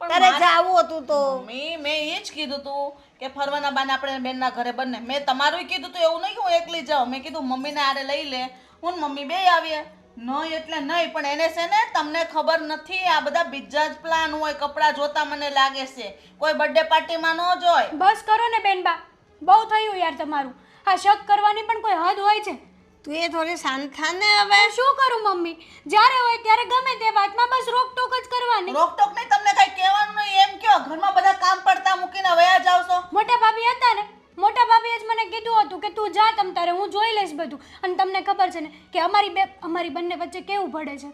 તારે જાવું હતું તો. મેં એ જ કીધું તું કે ફરવાના બાને આપણે બેનના ઘરે બંને. મેં તમારું કીધું તું, એવું નહીં કે હું એકલી જાઉં. મેં કીધું મમ્મીને હારે લઈ લે, હું મમ્મી બે આવીએ. નહીં એટલે નહીં, પણ એને છે ને તમને ખબર નથી, આ બધા બીજા જ પ્લાન હોય. કપડાં જોતા મને લાગે છે કોઈ બર્થડે પાર્ટીમાં ન જોય. બસ કરો ને બેનબા, બહુ થયું યાર તમારું. આ શક કરવાની પણ કોઈ હદ હોય છે. તું એ થોડી શાંત થા ને. હવે શું કરું મમ્મી, જ્યારે હોય ત્યારે ગમે તે વાતમાં બસ રોકટોક જ કરવાની. રોકટોક નહીં, તમને કઈ કહેવાનું નહીં એમ કયો. ઘરમાં બધા કામ પડતા મૂકીને વયા જાવ છો. મોટા ભાભી હતા ને, મોટા ભાભીએ જ મને કીધું હતું કે તું જા તમ તારે, હું જોઈ લઈશ બધું. અને તમને ખબર છે ને કે અમારી બંને વચ્ચે કેવું પડે છે.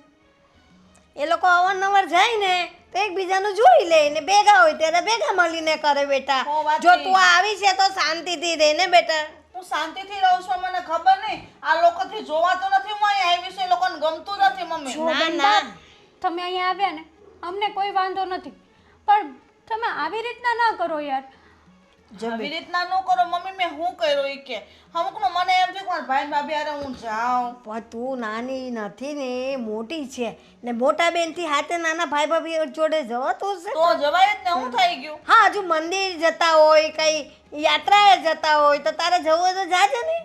એ લોકો અવારનવાર જાય ને તો એકબીજાનું જોઈ લે ને ભેગા હોય ત્યારે ભેગા મળીને કરે બેટા. જો તું આવી છે તો શાંતિથી રહે ને બેટા. હું શાંતિથી રહું છું, મને ખબર નહીં આ લોકોથી જોવાતું નથી. હું અહીંયા આવી છું, એ લોકોને ગમતું નથી મમ્મી. ના ના તમે અહીંયા આવ્યા ને અમને કોઈ વાંધો નથી, પણ તમે આવી રીતના ના કરો યાર. આવી રીતના ન કરો મમ્મી. મેં શું કર્યું એ કે અમુકનું મને એમ છે કે ભાઈ ભાભી હારે હું જાઉં. પણ તું નાની નથી ને, મોટી છે ને. મોટા બેનથી હાથે નાના ભાઈ ભાભી જોડે જવાતું છે તો જવાય જ ને. હું થઈ ગયું? હા હજુ મંદિર જતા હોય, કઈ યાત્રાએ જતા હોય તો તારે જવું હોય તો જાજે ને.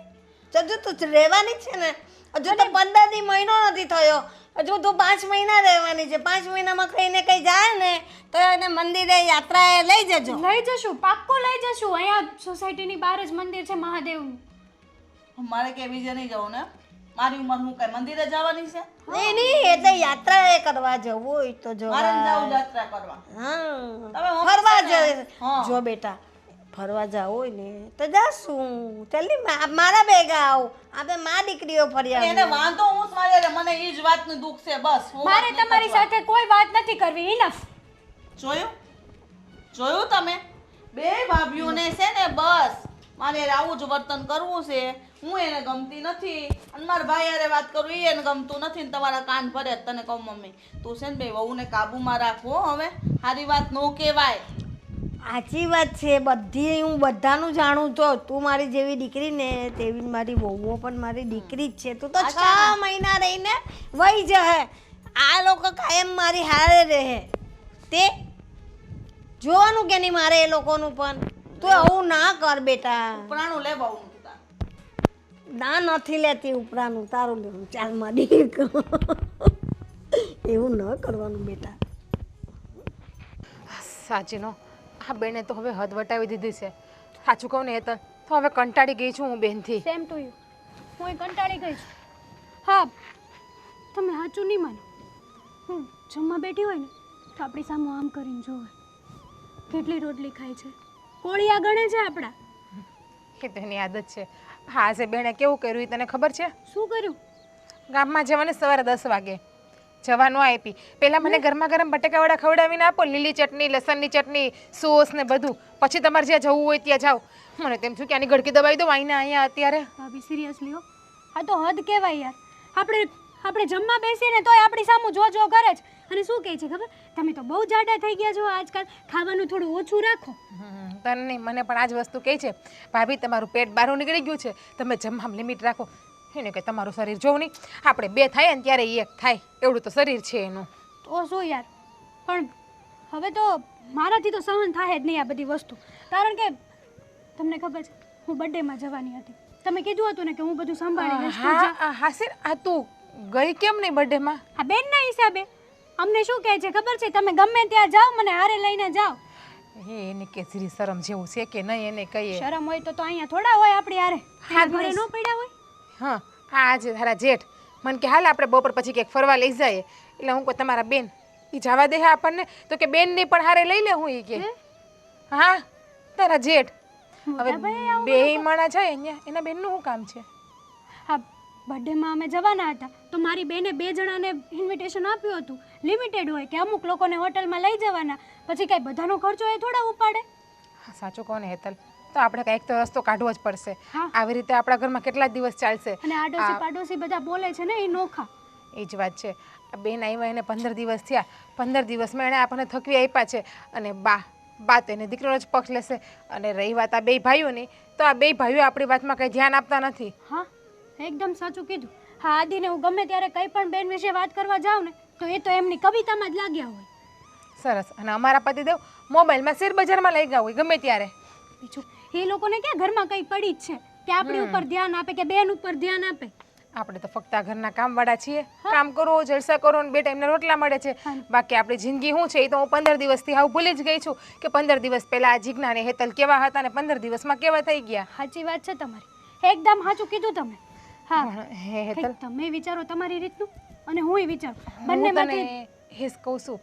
હજુ તું રહેવાની છે ને. હજુ તો 15 દી મહિનો નથી થયો, હજુ તું 5 મહિના રહેવાની છે. 5 મહિનામાં કઈ ને કઈ જાય ને તો એને મંદિરે યાત્રાએ લઈ જજો. લઈ જશું, પાક્કો લઈ જશું. અહીંયા સોસાયટીની બહાર જ મંદિર છે મહાદેવનું. મારે કે બીજે નહીં જવું ને? મારી ઉંમર હું કઈ મંદિરે જવાની છે નહીં નહીં એટલે યાત્રા કરવા જવું હોય તો મારે જવા જાવું યાત્રા કરવા હા તમે મમ્મી ફરવા છે ને? જ હા. જો બેટા ફરવા જવું હોય ને તો જાશું ચાલી મારા ભેગા આવ આપણે મા દીકરીઓ ફર્યા એને વાંધો હું જ મારે મને ઈ જ વાતનું દુઃખ છે બસ હું મારે વાત નહીં તમારી કરવા. સાથે કોઈ વાત નથી કરવી ઇનફ જોયું તમે બે ભાભીઓને છે ને બસ મારે આવું જ વર્તન કરવું છે હું એને ગમતી નથી અને મારા ભાઈ હારે વાત કરું ઈ એને ગમતું નથી ને તમારા કાન ભરે જ. તને કહું મમ્મી તું છે ને બે વહુને કાબુમાં રાખવો હવે સારી વાત નો કહેવાય. સાચી વાત છે બધી હું બધાનું જાણું તો તું મારી જેવી દીકરી ને તેવી જ મારી વહુઓ પણ મારી દીકરી જ છે તું તો 6 મહિના રહીને વહી જશે આ લોકો કાયમ મારી હારે રહે તે જોવાનું કે નહીં મારે એ લોકોનું પણ તું આવું ના કર બેટા ઉપરાણું લે બહુ ના નથી લેતી ઉપરાનું તારું લેવું ચાલ મારી એવું ન કરવાનું બેટા સાચીનો આ બેને તો હવે હદ વટાવી દીધી છે. સાચું કહું ને હેતલ તો હવે કંટાળી ગઈ છું હું બેનથી. સેમ ટુ યુ હું કંટાળી ગઈ છું. હા તમે સાચું નહીં માનો હું જમવા બેઠી હોય ને તો આપણી સામે આમ કરીને જોવે કેટલી રોટલી ખાય છે કોળિયા ગણે છે આપણા. એ તો એની આદત છે. હા આજે બેને કેવું કર્યું એ તને ખબર છે? શું કર્યું? ગામમાં જવાને સવારે 10 વાગે જવાનું આપી પહેલાં મને ગરમા ગરમ બટેકાવાળા ખવડાવીને આપો લીલી ચટણી લસણની ચટણી સોસ ને બધું પછી તમારે જ્યાં જવું હોય ત્યાં જાઓ. મને તેમ છું કે આની ગળકી દબાવી દો આઈને અહીંયા અત્યારે. ભાભી સિરિયસલી હો આ તો હદ કહેવાય યાર. આપણે જમવા બેસીએ ને તોય આપણી સામું જો કરે જ અને શું કહે છે ખબર તમે તો બહુ જાડા થઈ ગયા છો આજકાલ ખાવાનું થોડું ઓછું રાખો. તને નહીં મને પણ આ જ વસ્તુ કહે છે ભાભી તમારું પેટ બહાર નીકળી ગયું છે તમે જમવામાં લિમિટ રાખો. એને કે તમારું શરીર જોવું નહીં આપણે 2 થાય ને ત્યારે 1 થાય એવડું તો શરીર છે એનું. તો શું યાર પણ હવે તો મારાથી તો સહન થાય જ નહીં આ બધી વસ્તુ કારણ કે તમને ખબર છે હું બર્થડેમાં જવાની હતી તમે કીધું હતું ને કે હું બધું સંભાળી લઈશ. હા હાસિર આ તું ગઈ કેમ નહીં બર્થડેમાં? આ બેનના હિસાબે અમને શું કહે છે ખબર છે તમે ગમે ત્યાં જાઓ મને હારે લઈને જાઓ. એને કે જરી શરમ જેવું છે કે નહીં એને કહીએ. શરમ હોય તો અહીંયા થોડા હોય આપણી હારે હા, ઘરે ન પડ્યા હોય. હા આજે તારા જેઠ મને કે હાલ આપણે બપોર પછી ક્યાંક ફરવા લઈ જાય એટલે હું કહું તમારા બેન એ જવા દે આપણને તો કે બેનને પણ હારે લઈ લે હું એ કે હા તારા જેઠ હવે બે માણા જાય અહીંયા એના બેનનું શું કામ છે? હા બર્થડેમાં અમે જવાના હતા તો મારી બેને 2 જણાને ઇન્વિટેશન આપ્યું હતું લિમિટેડ હોય કે અમુક લોકોને હોટલમાં લઈ જવાના પછી કાંઈ બધાનો ખર્ચો એ થોડા ઉપાડે. હા સાચું કહો ને હેતલ તો આપણે કંઈક તો રસ્તો કાઢવો જ પડશે. હા. આવી રીતે આપણા ઘરમાં કેટલા દિવસ ચાલશે? અને આડોશી પાડોશી બધા બોલે છે ને એ નોખા. એ જ વાત છે. આ બેન આવ્યા એને 15 દિવસ થયા 15 દિવસમાં એણે આપણને થકવી આપ્યા છે અને બા તો એને દીકરીનો જ પક્ષ લેશે અને રહી વાત આ 2 ભાઈઓની તો આ 2 ભાઈઓ આપણી વાતમાં કંઈ ધ્યાન આપતા નથી. હા એકદમ સાચું કીધું. હા આદિને હું ગમે ત્યારે કંઈ પણ બેન વિશે વાત કરવા જાઉં ને તો એ તો એમની કવિતામાં જ લાગ્યા હોય. સરસ. અને અમારા પતિદેવ મોબાઈલમાં શેર બજારમાં લઈ ગયા હોય ગમે ત્યારે. બીજું એ લોકોને ક્યાં ઘરમાં કંઈ પડી જ છે કે આપણી ઉપર ધ્યાન આપે કે બેન ઉપર ધ્યાન આપે. આપણે તો ફક્ત આ ઘરના કામવાળા છીએ કામ કરો જલસા કરો અને 2 ટાઈમના રોટલા મળે છે. બાકી આપણી જિંદગી શું છે એ તો હું 15 દિવસથી હાવ ભૂલી જ ગઈ છું કે 15 દિવસ પહેલા આ જીજ્ઞા ને હેતલ કેવા હતા ને 15 દિવસમાં કેવા થઈ ગયા. સાચી વાત છે તમારી એકદમ સાચું કીધું તમે. હા હે હેતલ કંઈક તમે વિચારો તમારી રીતનું અને હુંય વિચારું હું બંનેમાંથી તને એ જ કહું છું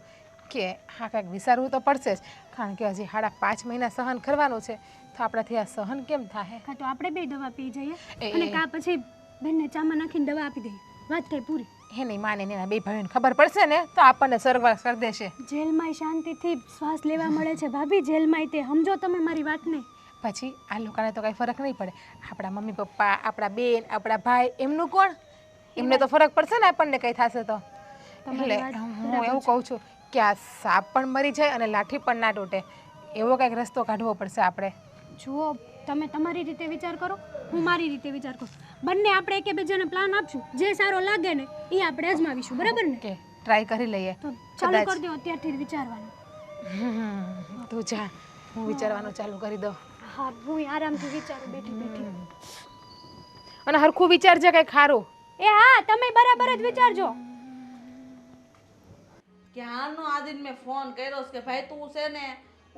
કે હા કાંઈક વિચારવું તો પડશે જ કારણ કે હજી 5.5 મહિના સહન કરવાનું છે તો આપણાથી આ સહન કેમ થાય? કાં તો આપણે 2 દવા પી જઈએ અને કાં પછી બેનને ચામાં નાખીને દવા આપી દઈએ વાત થઈ પૂરી. એની માને એના 2 ભાઈઓને ખબર પડશે ને તો આપણને સ્વર્ગવાસ કરી દેશે. જેલમાં શાંતિથી શ્વાસ લેવા મળે છે ભાભી જેલમાં તે સમજો તમે મારી વાતને. પછી આ લોકોને તો કાંઈ ફરક નહીં પડે આપણા મમ્મી પપ્પા આપણા બેન આપણા ભાઈ એમનું કોણ એમને તો ફરક પડશે ને આપણને કંઈ થશે તો. એટલે હું એવું કહું છું કે આ સાપ પણ મરી જાય અને લાઠી પણ ના તૂટે એવો કંઈક રસ્તો કાઢવો પડશે આપણે. જુઓ તમે તમારી રીતે વિચાર કરો હું મારી રીતે વિચાર કરું બંને આપણે એકબીજાને પ્લાન આપશું જે સારો લાગે ને એ આપણે અજમાવીશું બરાબર ને? કે ટ્રાય કરી લઈએ. તો ચાલુ કરી દો અત્યારથી જ વિચારવાનું. તું જા હું વિચારવાનું ચાલુ કરી દઉં. હા હું આરામથી વિચારું બેઠી અને હરખું વિચારજે કંઈક ખારું. એ હા તમે બરાબર જ વિચારજો. ક્યારનો આદિન મેં ફોન કર્યો છે કે ભાઈ તું છે ને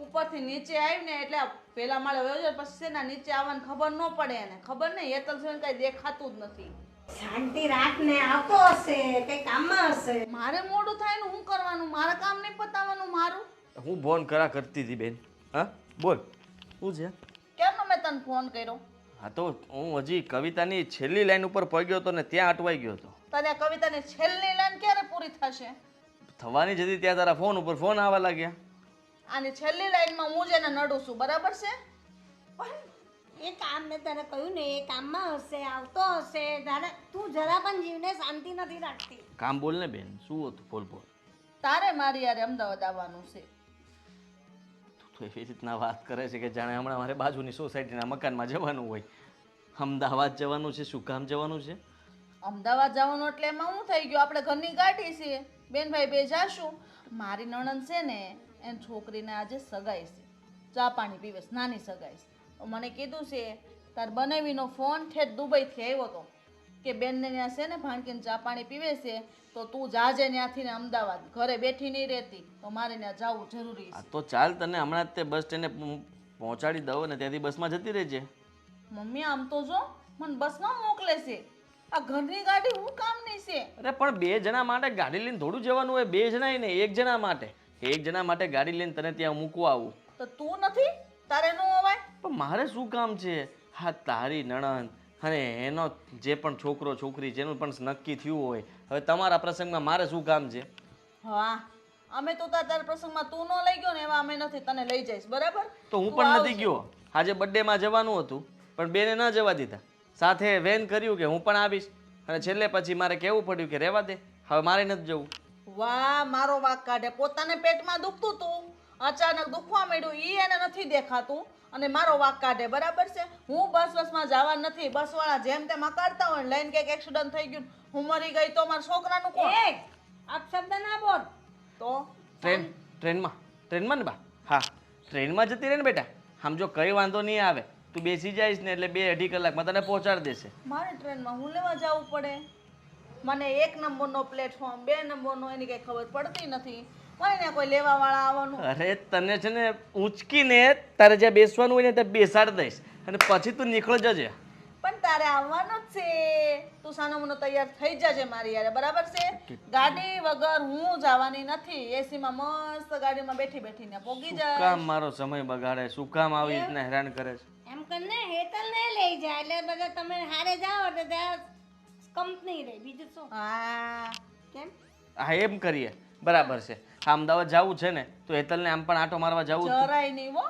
ઉપરથી નીચે આવી ને એટલે પેલા માળે વયો જાય પછી છે ને નીચે આવવાની ખબર ન પડે એને ખબર નહીં હેતલ છે ને કાંઈ દેખાતું જ નથી. શાંતિ રાખ ને, આવતો હશે કઈ કામમાં હશે. મારે મોડું થાય ને હું કરવાનું? મારા કામ નહીં પતાવવાનું મારું? હું ફોન કરતી હતી બેન. હા બોલ, શું છે? કેમ મેં તને ફોન કર્યો? હા તો હું હજી કવિતાની છેલ્લી લાઈન ઉપર પહોંચ્યો હતો ને ત્યાં અટવાઈ ગયો હતો. તને આ કવિતાની છેલ્લી લાઈન ક્યારે પૂરી થશે? થવાની જ હતી ત્યાં તારા ફોન ઉપર ફોન આવવા લાગ્યા. આની છેલ્લી લાઈનમાં હું જેને નડું છું, બરાબર છે? પણ એ કામ મેં તને કહ્યું ને, એ કામમાં હશે, આવતો હશે. તારે તું જરા પણ જીવને શાંતિ નથી રાખતી. કામ બોલ ને બેન, શું હતું? બોલ બોલ. તારે મારી યારે અમદાવાદ આવવાનું છે. તું તો એવી રીતના વાત કરે છે કે જાણે હમણાં મારે બાજુની સોસાયટીના મકાનમાં જવાનું હોય. અમદાવાદ જવાનું છે? શું કામ જવાનું છે? અમદાવાદ જવાનું એટલે એમાં શું થઈ ગયું? આપણે ઘરની ગાડી છે, બેનભાઈ બે જાશું. મારી નણંદ છે ને, એની છોકરીને આજે સગાઈ છે, ચા પાણી પીવે, નાની સગાઈ છે. તો મને કીધું છે તાર બનાવીનો ફોન ઠેઠ દુબઈથી આવ્યો હતો કે બેનને ત્યાં છે ને ભાણકીને ચા પાણી પીવે છે, તો તું જાજે ત્યાંથી ને અમદાવાદ, ઘરે બેઠી નહીં રહેતી, તો મારે ત્યાં જવું જરૂરી આ છે. તો ચાલ, તને હમણાં જ તે બસ સ્ટેન્ડે પહોંચાડી દઉં ને ત્યાંથી બસમાં જતી રહેજે. મમ્મી આમ તો જો મને બસમાં મોકલે છે, આ ઘરની ગાડી હું કામની છે? અરે પણ 2 જણા માટે ગાડી લઈને થોડું જવાનું હોય? 2 જણા ને 1 જણા માટે. 1 જણા માટે ગાડી લઈને તને ત્યાં મૂકવા આવું. તો તું નથી? તારે નો અવાય? પણ મારે શું કામ છે? હા, તારી નણંદ અને એનો જે પણ છોકરો છોકરી જેનું પણ નક્કી થયું હોય, હવે તમારા પ્રસંગમાં મારે શું કામ છે? હા, અમે તો તારા પ્રસંગમાં તું ન લઈ ગયો ને એવા અમે નથી, તને લઈ જઈશ, બરાબર? તો હું પણ નથી ગયો. આજે બર્થડેમાં જવાનું હતું પણ બેને ના જવા દીધા. સાથે વેન કર્યું કે હું પણ આવીશ, અને છેલ્લે પછી મારે કહેવું પડ્યું કે રહેવા દે, હવે મારે નથી જવું. વાહ, મારો વાક કાઢે. પોતાને પેટમાં દુખતું તું, અચાનક દુખવા માંડ્યું, ઈ એને નથી દેખાતું અને મારો વાક કાઢે, બરાબર છે? હું બસમાં જવા નથી. બસવાળા જેમ તેમ અકાળતા હોય, લઈને કંઈક એક્સિડન્ટ થઈ ગયું, હું મરી ગઈ તો મારા છોકરાનું કોણ? આપ શબ્દ ના બોલ. તો ટ્રેનમાં ને બા? હા, ટ્રેનમાં જતી રહે ને બેટા. આમ જો કઈ વાંધો નહીં આવે, તું બેસી જઈશ ને એટલે 2-2.5 કલાકમાં તને પહોંચાડી દેશે. મારે ટ્રેનમાં હું લેવા જવું પડે? મને 1 નંબરનો પ્લેટફોર્મ, 2 નંબરનો, એની કઈ ખબર પડતી નથી. મને ત્યાં કોઈ લેવા વાળા આવવાનું? અરે તને છે ને ઊંચકીને તારે જ્યાં બેસવાનું હોય ને ત્યાં બેસાડી દઈશ અને પછી તું નીકળી જજે. પણ તારે આવવાનું જ છે. તું સાનો મનો તૈયાર થઈ જજે મારી યારે, બરાબર છે? ગાડી વગર હું જવાની નથી. એસીમાં મસ્ત ગાડીમાં બેઠી બેઠીને પોગી શું જાય. કામ મારો સમય બગાડે? શું કામ આવી રીતના હેરાન કરે છે? એમ કરીને હેતલને લઈ જાય એટલે બધા તમે હારે જાઓ એટલે ત્યાં કંપની રહે. બીજું શું? હા, કેમ? હા, એમ કરીએ, બરાબર છે. હા, અમદાવાદ જવું છે ને તો હેતલને આમ પણ આંટો મારવા જવું જ. જરાય નહીં હો.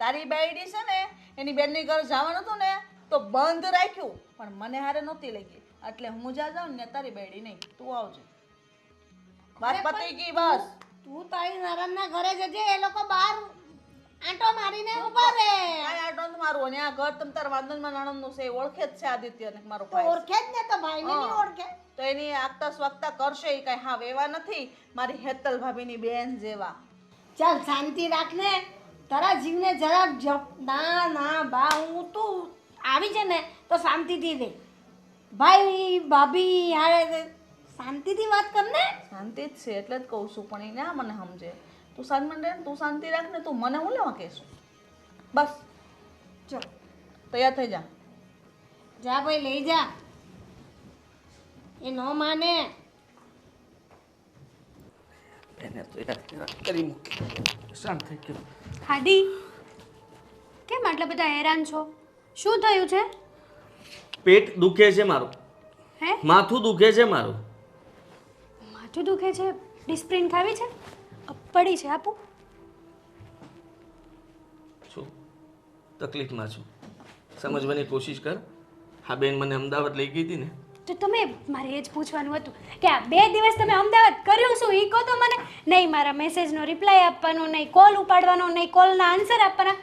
તારી બાયડી છે ને, એની બેનની ઘર જવાનું હતું ને તો બંધ રાખ્યું, પણ મને હારે નહોતી લઈ ગઈ, એટલે હું જ્યાં જાઉં ને તારી બાયડી નહીં. તું આવજે, વાત પતી ગઈ બસ. તું તારી નરણના ઘરે જજે, એ લોકો બહાર આંટો મારીને ઊભા રહે. કાંઈ આટો નથી મારવો ને. આ ઘર તમ તાર વાંદનમાં નણંદનું છે, ઓળખે જ છે આદિત્ય ને મારો તો ભાઈ. ઓળખે જ ને, તો ભાઈને નહીં ઓળખે. તો એની આગતા સ્વાગતા કરશે એ કઈ હા એવા નથી મારી હેતલ ભાભીની બેન જેવા. ચાલ શાંતિ રાખ ને, તારા જીવને જરાક ના ના બા, હું તું આવી છે ને તો શાંતિથી રહે. ભાઈ ભાભી હારે શાંતિથી વાત કર ને. શાંતિ જ છે એટલે જ કહું છું, પણ એ ના મને સમજે. તું શાંતિ રહે ને, તું શાંતિ રાખ ને, તું મને હું લેવા કહેશું? બસ ચલ તૈયાર થઈ જા. જા ભાઈ, લઈ જા. એ ન માને. એને તો યાદ કરી મૂકી, શાંત થઈ ગયો. હાદી, કેમ આટલા બધા હેરાન છો? શું થયું છે? પેટ દુખે છે મારું, હે? માથું દુખે છે મારું. માથું દુખે છે? ડિસ્પ્રિન ખાવી છે? પડી છે, આપું? છું તકલીફમાં છું, સમજવાની કોશિશ કર. હા બેન, મને અમદાવાદ લઈ ગઈ હતી ને, તો તમે મારે એ જ પૂછવાનું હતું કે આ 2 દિવસ તમે અમદાવાદ કર્યું શું? એ કહો તો મને. નહીં મારા મેસેજનો રિપ્લાય આપવાનો, નહીં કોલ ઉપાડવાનો, નહીં કોલના આન્સર આપવાના.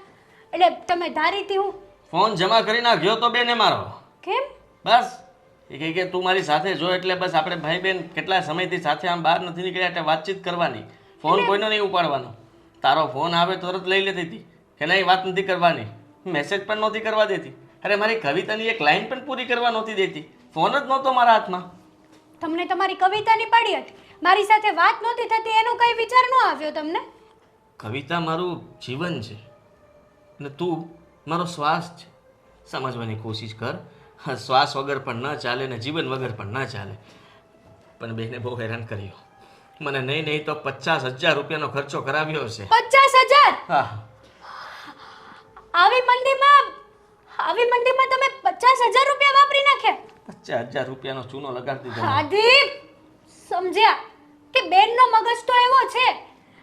એટલે તમે ધારીથી હું ફોન જમા કરી નાખ્યો તો બેને મારો. કેમ? બસ એ કહે કે તું મારી સાથે જો, એટલે બસ આપણે ભાઈ બેન કેટલા સમયથી સાથે આમ બહાર નથી નીકળ્યા એટલે વાતચીત કરવાની. ફોન કોઈનો નહીં ઉપાડવાનો. તારો ફોન આવે તરત લઈ લેતી હતી કે નહીં વાત નથી કરવાની, મેસેજ પણ નહોતી કરવા દેતી. અરે મારી કવિતાની એક લાઈન પણ પૂરી કરવા નહોતી દેતી. ફોન જ નહોતો મારા હાથમાં. તમને તમારી કવિતાની પડી હતી, મારી સાથે વાત નહોતી થતી, એનો કઈ વિચાર ન આવ્યો તમને? કવિતા મારું જીવન છે અને તું મારો શ્વાસ છે. સમજવાની કોશિશ કર. શ્વાસ વગર પણ ન ચાલે ને જીવન વગર પણ ન ચાલે. પણ બેને બહુ હેરાન કર્યો મને. નહીં તો 50,000 રૂપિયાનો ખર્ચો કરાવ્યો છે. 50,000? હા. આવી મંદીમાં તમે 50,000 રૂપિયા વાપરી નાખ્યા? 50,000 રૂપિયાનો ચૂનો લગાડી દીધો. આદિ સમજ્યા કે બેનનો મગજ તો એવો છે,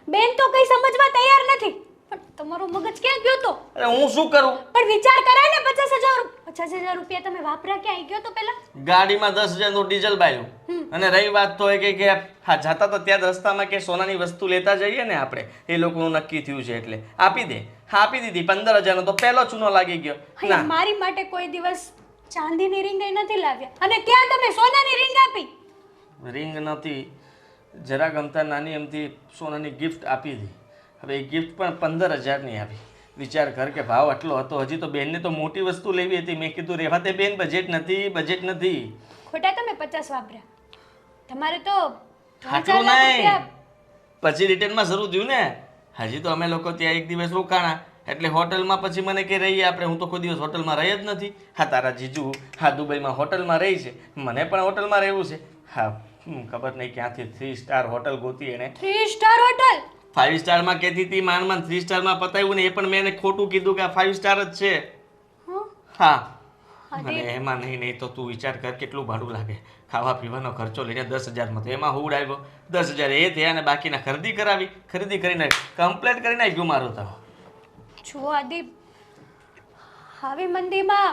બેન તો કઈ સમજવા તૈયાર નથી, પણ તમારો મગજ ક્યાં ગયો તો? અરે હું શું કરું? પણ વિચાર કરાય ને. 50,000 રૂપિયા તમે વાપર્યા ક્યાં ગયો તો પેલા? ગાડીમાં 10,000 નું ડીઝલ બાળ્યું. અને રહી વાત તો એ કે હા જતા તો ત્યાં રસ્તામાં કે સોનાની વસ્તુ લેતા જઈએ ને આપણે, એ લોકોનું નક્કી થયું છે એટલે આપી દે. હા આપી દીધી. 15,000 નો તો પહેલો ચૂનો લાગી ગયો. અહીંયા મારી માટે કોઈ દિવસ ચાંદીની રિંગ નથી લાવ્યા, અને ક્યાં તમે સોનાની રિંગ આપી? રિંગ નથી, જરા ગમતા નાની એમથી સોનાની ગિફ્ટ આપી હતી. હવે એ ગિફ્ટ પણ 15,000 ની આવી. વિચાર કર કે ભાવ આટલો હતો. હજી તો બેનને તો મોટી વસ્તુ લેવી હતી. મેં કીધું રેવા તે બેન, બજેટ નથી. ખોટા તમે 50 વાપર્યા. તમારે તો 3-4 આટલું લાખ નહીં, રૂપિયા. પછી રિટર્નમાં શરૂ થયું ને. હજી તો અમે લોકો ત્યાં એક દિવસ રોકાણા એટલે હોટલમાં. પછી મને કે રહીએ આપણે. હું તો કોઈ દિવસ હોટલમાં રહી જ નથી. હા તારા જીજુ હા દુબઈમાં હોટલમાં રહી છે, મને પણ હોટલમાં રહેવું છે. હા ખબર નહીં ક્યાંથી 3 સ્ટાર હોટલ ગોતી એને. 3 સ્ટાર હોટલ? 5 સ્ટારમાં કહેતી હતી, માંડ 3 સ્ટારમાં પતાવ્યું ને એ પણ મેં એને ખોટું કીધું કે આ 5 સ્ટાર જ છે. હા અને એમાં નહીં તો તું વિચાર કર કેટલું ભાડું લાગે. ખાવા પીવાનો ખર્ચો લઈને 10,000 માં તો એમાં હું આવ્યો 10,000 એ થયા અને બાકીના ખરીદી કરીને કમ્પ્લેટ કરી નાખ્યું મારું તો. જો આદિ આવી મંદીમાં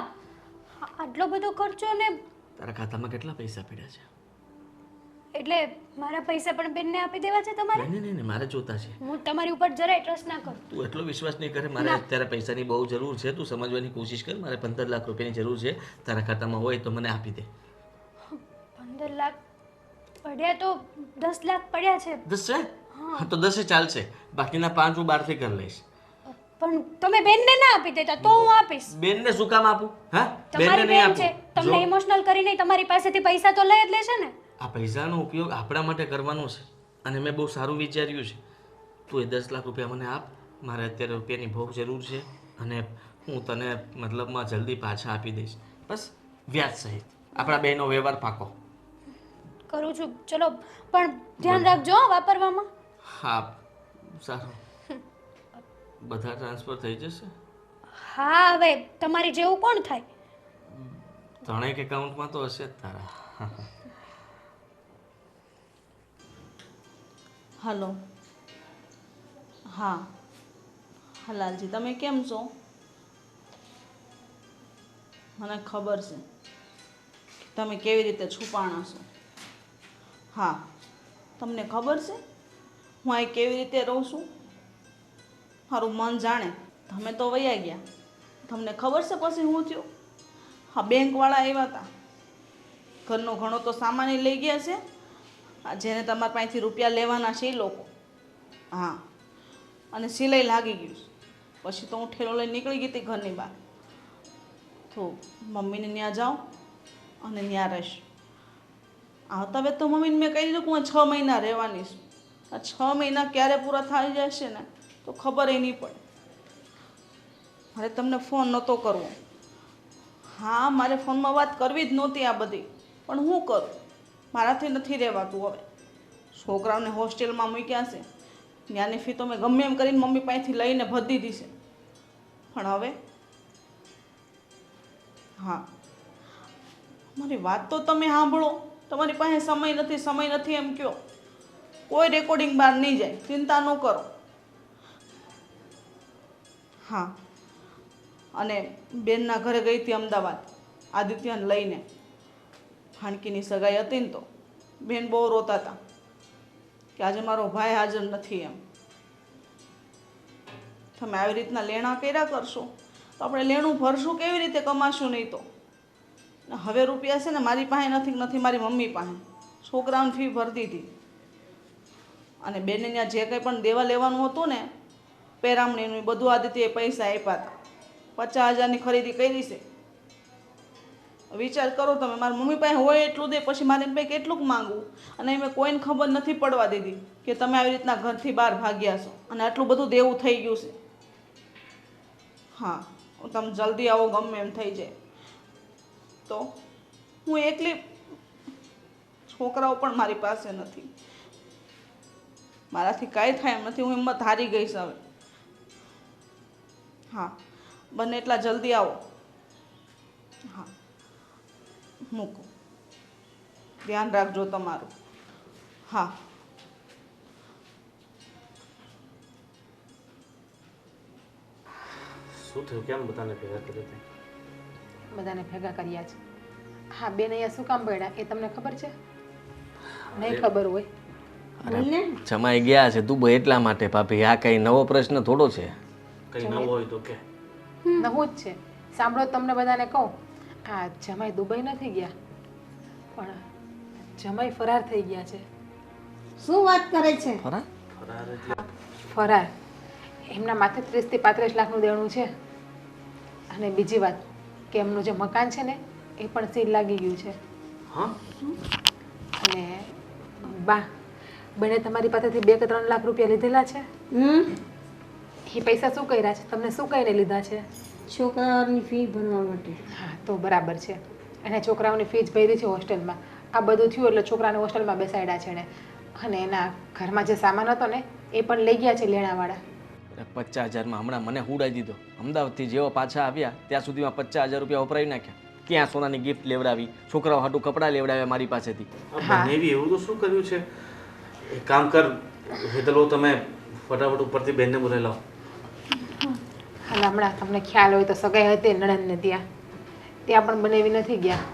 આટલો બધો ખર્ચો ને. તારા ખાતામાં કેટલા પૈસા પડ્યા છે? એટલે મારા પૈસા પણ બેનને આપી દેવા છે તમારે? નહીં મારે જોતા છે. હું તમારી ઉપર જરાય ટ્રસ્ટ ના કરું. તું એટલો વિશ્વાસ નહીં કરે. મારે અત્યારે પૈસાની બહુ જરૂર છે. તું સમજવાની કોશિશ કર. મારે 15 લાખ રૂપિયાની જરૂર છે. તારા ખાતામાં હોય તો મને આપી દે. 15 લાખ પડ્યા તો 10 લાખ પડ્યા છે. 10 છે? હા તો 10 ચાલશે. બાકીના 5 હું બહારથી કરી લઈશ. પણ તમે બેનને ના આપી દેતા તો હું આપીશ. બેનને શું કામ આપું? હા તમારી બેન છે, તમને ઇમોશનલ કરીને તમારી પાસેથી પૈસા તો લઈ જ લેશે ને. આ પૈસાનો ઉપયોગ આપણા માટે કરવાનો છે અને મેં બહુ સારું વિચાર્યું છે. તું એ 10 લાખ રૂપિયા મને આપ. મારે અત્યારે રૂપિયાની બહુ જરૂર છે અને હું તને મતલબમાં જલ્દી પાછા આપી દઈશ. બસ વ્યાજ સહિત. આપણા બેનો વ્યવહાર પાકો કરું છું. ચલો પણ ધ્યાન રાખજો વાપરવામાં. હા સારું. બધા ટ્રાન્સફર થઈ જશે? હા હવે તમારી જેવું કોણ થાય? ત્રણેક એકાઉન્ટમાં તો હશે જ તારા. હલો. હા હલાલજી તમે કેમ છો? મને ખબર છે કે તમે કેવી રીતે છુપાણા છો. હા તમને ખબર છે હું અહીં કેવી રીતે રહું છું. મારું મન જાણે. તમે તો વયા ગયા. તમને ખબર છે પછી શું થયું? હા બેંકવાળા આવ્યા હતા. ઘરનો ઘણો તો સામાન લઈ ગયા છે. જેને તમારા પાસેથી રૂપિયા લેવાના છે એ લોકો. હા અને સિલાઈ લાગી ગયું. પછી તો હું ઠેલો લઈને નીકળી ગઈ હતી ઘરની બહાર. તો મમ્મીને ત્યાં જાઉં અને ત્યાં રહીશ. આવતા વેત તો મમ્મીને મેં કહી દીધું કે હું 6 મહિના રહેવાની છું. આ 6 મહિના ક્યારે પૂરા થઈ જશે ને તો ખબર એ નહીં પડે. મારે તમને ફોન નહોતો કરવો. હા મારે ફોનમાં વાત કરવી જ નહોતી આ બધી, પણ હું કરું, મારાથી નથી રહેવાતું. હવે છોકરાઓને હોસ્ટેલમાં મૂક્યા છે. ત્યાંની ફી તો મેં ગમે એમ કરીને મમ્મી પાસેથી લઈને ભરી દીધી છે. પણ હવે હા મારી વાત તો તમે સાંભળો. તમારી પાસે સમય નથી એમ કહો. કોઈ રેકોર્ડિંગ બહાર નહીં જાય, ચિંતા ન કરો. હા અને બેનના ઘરે ગઈ હતી અમદાવાદ આદિત્યને લઈને. હાણકીની સગાઈ હતી ને તો બેન બહુ રોતા હતા કે આજે મારો ભાઈ હાજર નથી એમ. તમે આવી રીતના લેણા કર્યા કરશો તો આપણે લેણું ભરશું કેવી રીતે? કમાશું નહીં તો. હવે રૂપિયા છે ને મારી પાસે નથી મારી મમ્મી પાસે. છોકરાઓની ફી ભરતી હતી અને બેનને ત્યાં જે કંઈ પણ દેવા લેવાનું હતું ને પેરામણીનું બધું આદિત્યએ પૈસા આપ્યા હતા. 50,000ની ખરીદી કરી છે. વિચાર કરો તમે. મારી મમ્મી પાસે હોય એટલું દે, પછી મારે એમ પાસે કેટલુંક માંગવું? અને મેં કોઈને ખબર નથી પડવા દીધી કે તમે આવી રીતના ઘરથી બહાર ભાગ્યા છો અને આટલું બધું દેવું થઈ ગયું છે. હા તમે જલ્દી આવો, ગમે એમ થઈ જાય. તો હું એકલી, છોકરાઓ પણ મારી પાસે નથી. મારાથી કાંઈ થાય એમ નથી. હું હિંમત હારી ગઈશ હવે. હા, બને એટલા જલ્દી આવો. હા, મૂકો. ધ્યાન રાખજો તમારું. હા. શું થયું? કેમ બધાને ભેગા કર્યા તે? બધાને ભેગા કર્યા છે. હા, બેન અહીંયા શું કામ પડ્યા એ તમને ખબર છે? નહીં ખબર હોય. બોલને. જમાઈ ગયા છે દુબઈ એટલા માટે ભાભી. આ કઈ નવો પ્રશ્ન થોડો છે. કઈ નવું હોય તો કે. નવું જ છે. સાંભળો, તમને બધાને કહું, આ જમાઈ દુબઈ નથી ગયા, પણ જમાઈ ફરાર થઈ ગયા છે. શું વાત કરે છે? ખરા? ફરાર એટલે ફરાર. એમના માથે 30 થી 35 લાખનું દેણું છે. અને બીજી વાત કે એમનું જે મકાન છે ને એ પણ સીલ લાગી ગયું છે. હા? અને બા, બને તમારી પાસેથી 2 કે 3 લાખ રૂપિયા લીધેલા છે. એ પૈસા શું કર્યા છે? તમને શું કહીને લીધા છે? છોકરાઓની ફી ભરવા માટે. હા, તો બરાબર છે. એને છોકરાઓની ફીસ ભરી છે હોસ્ટેલમાં. આ બધું થયું એટલે છોકરાને હોસ્ટેલમાં બેસાડ્યા છે ને. અને એના ઘરમાં જે સામાન હતો ને એ પણ લઈ ગયા છે લેણાવાળા. 50,000માં હમણાં મને હુડાઈ દીધો. અમદાવાદથી જેવો પાછા આવ્યા ત્યાં સુધીમાં 50,000 રૂપિયા વપરાવી નાખ્યા. ક્યાં સોનાની ગિફ્ટ લેવડાવી, છોકરાઓ હાટું કપડાં લેવડાવ્યા મારી પાસેથી. બનેવી એવું તો શું કર્યું છે? એક કામ કર હેતલો, તમે ફટાફટ ઉપરથી બેનને બોલાવી લાવો. હાલ હમણાં તમને ખ્યાલ હોય તો સગાઈ હતી નણંદને ત્યાં પણ બનેવી નથી ગયા.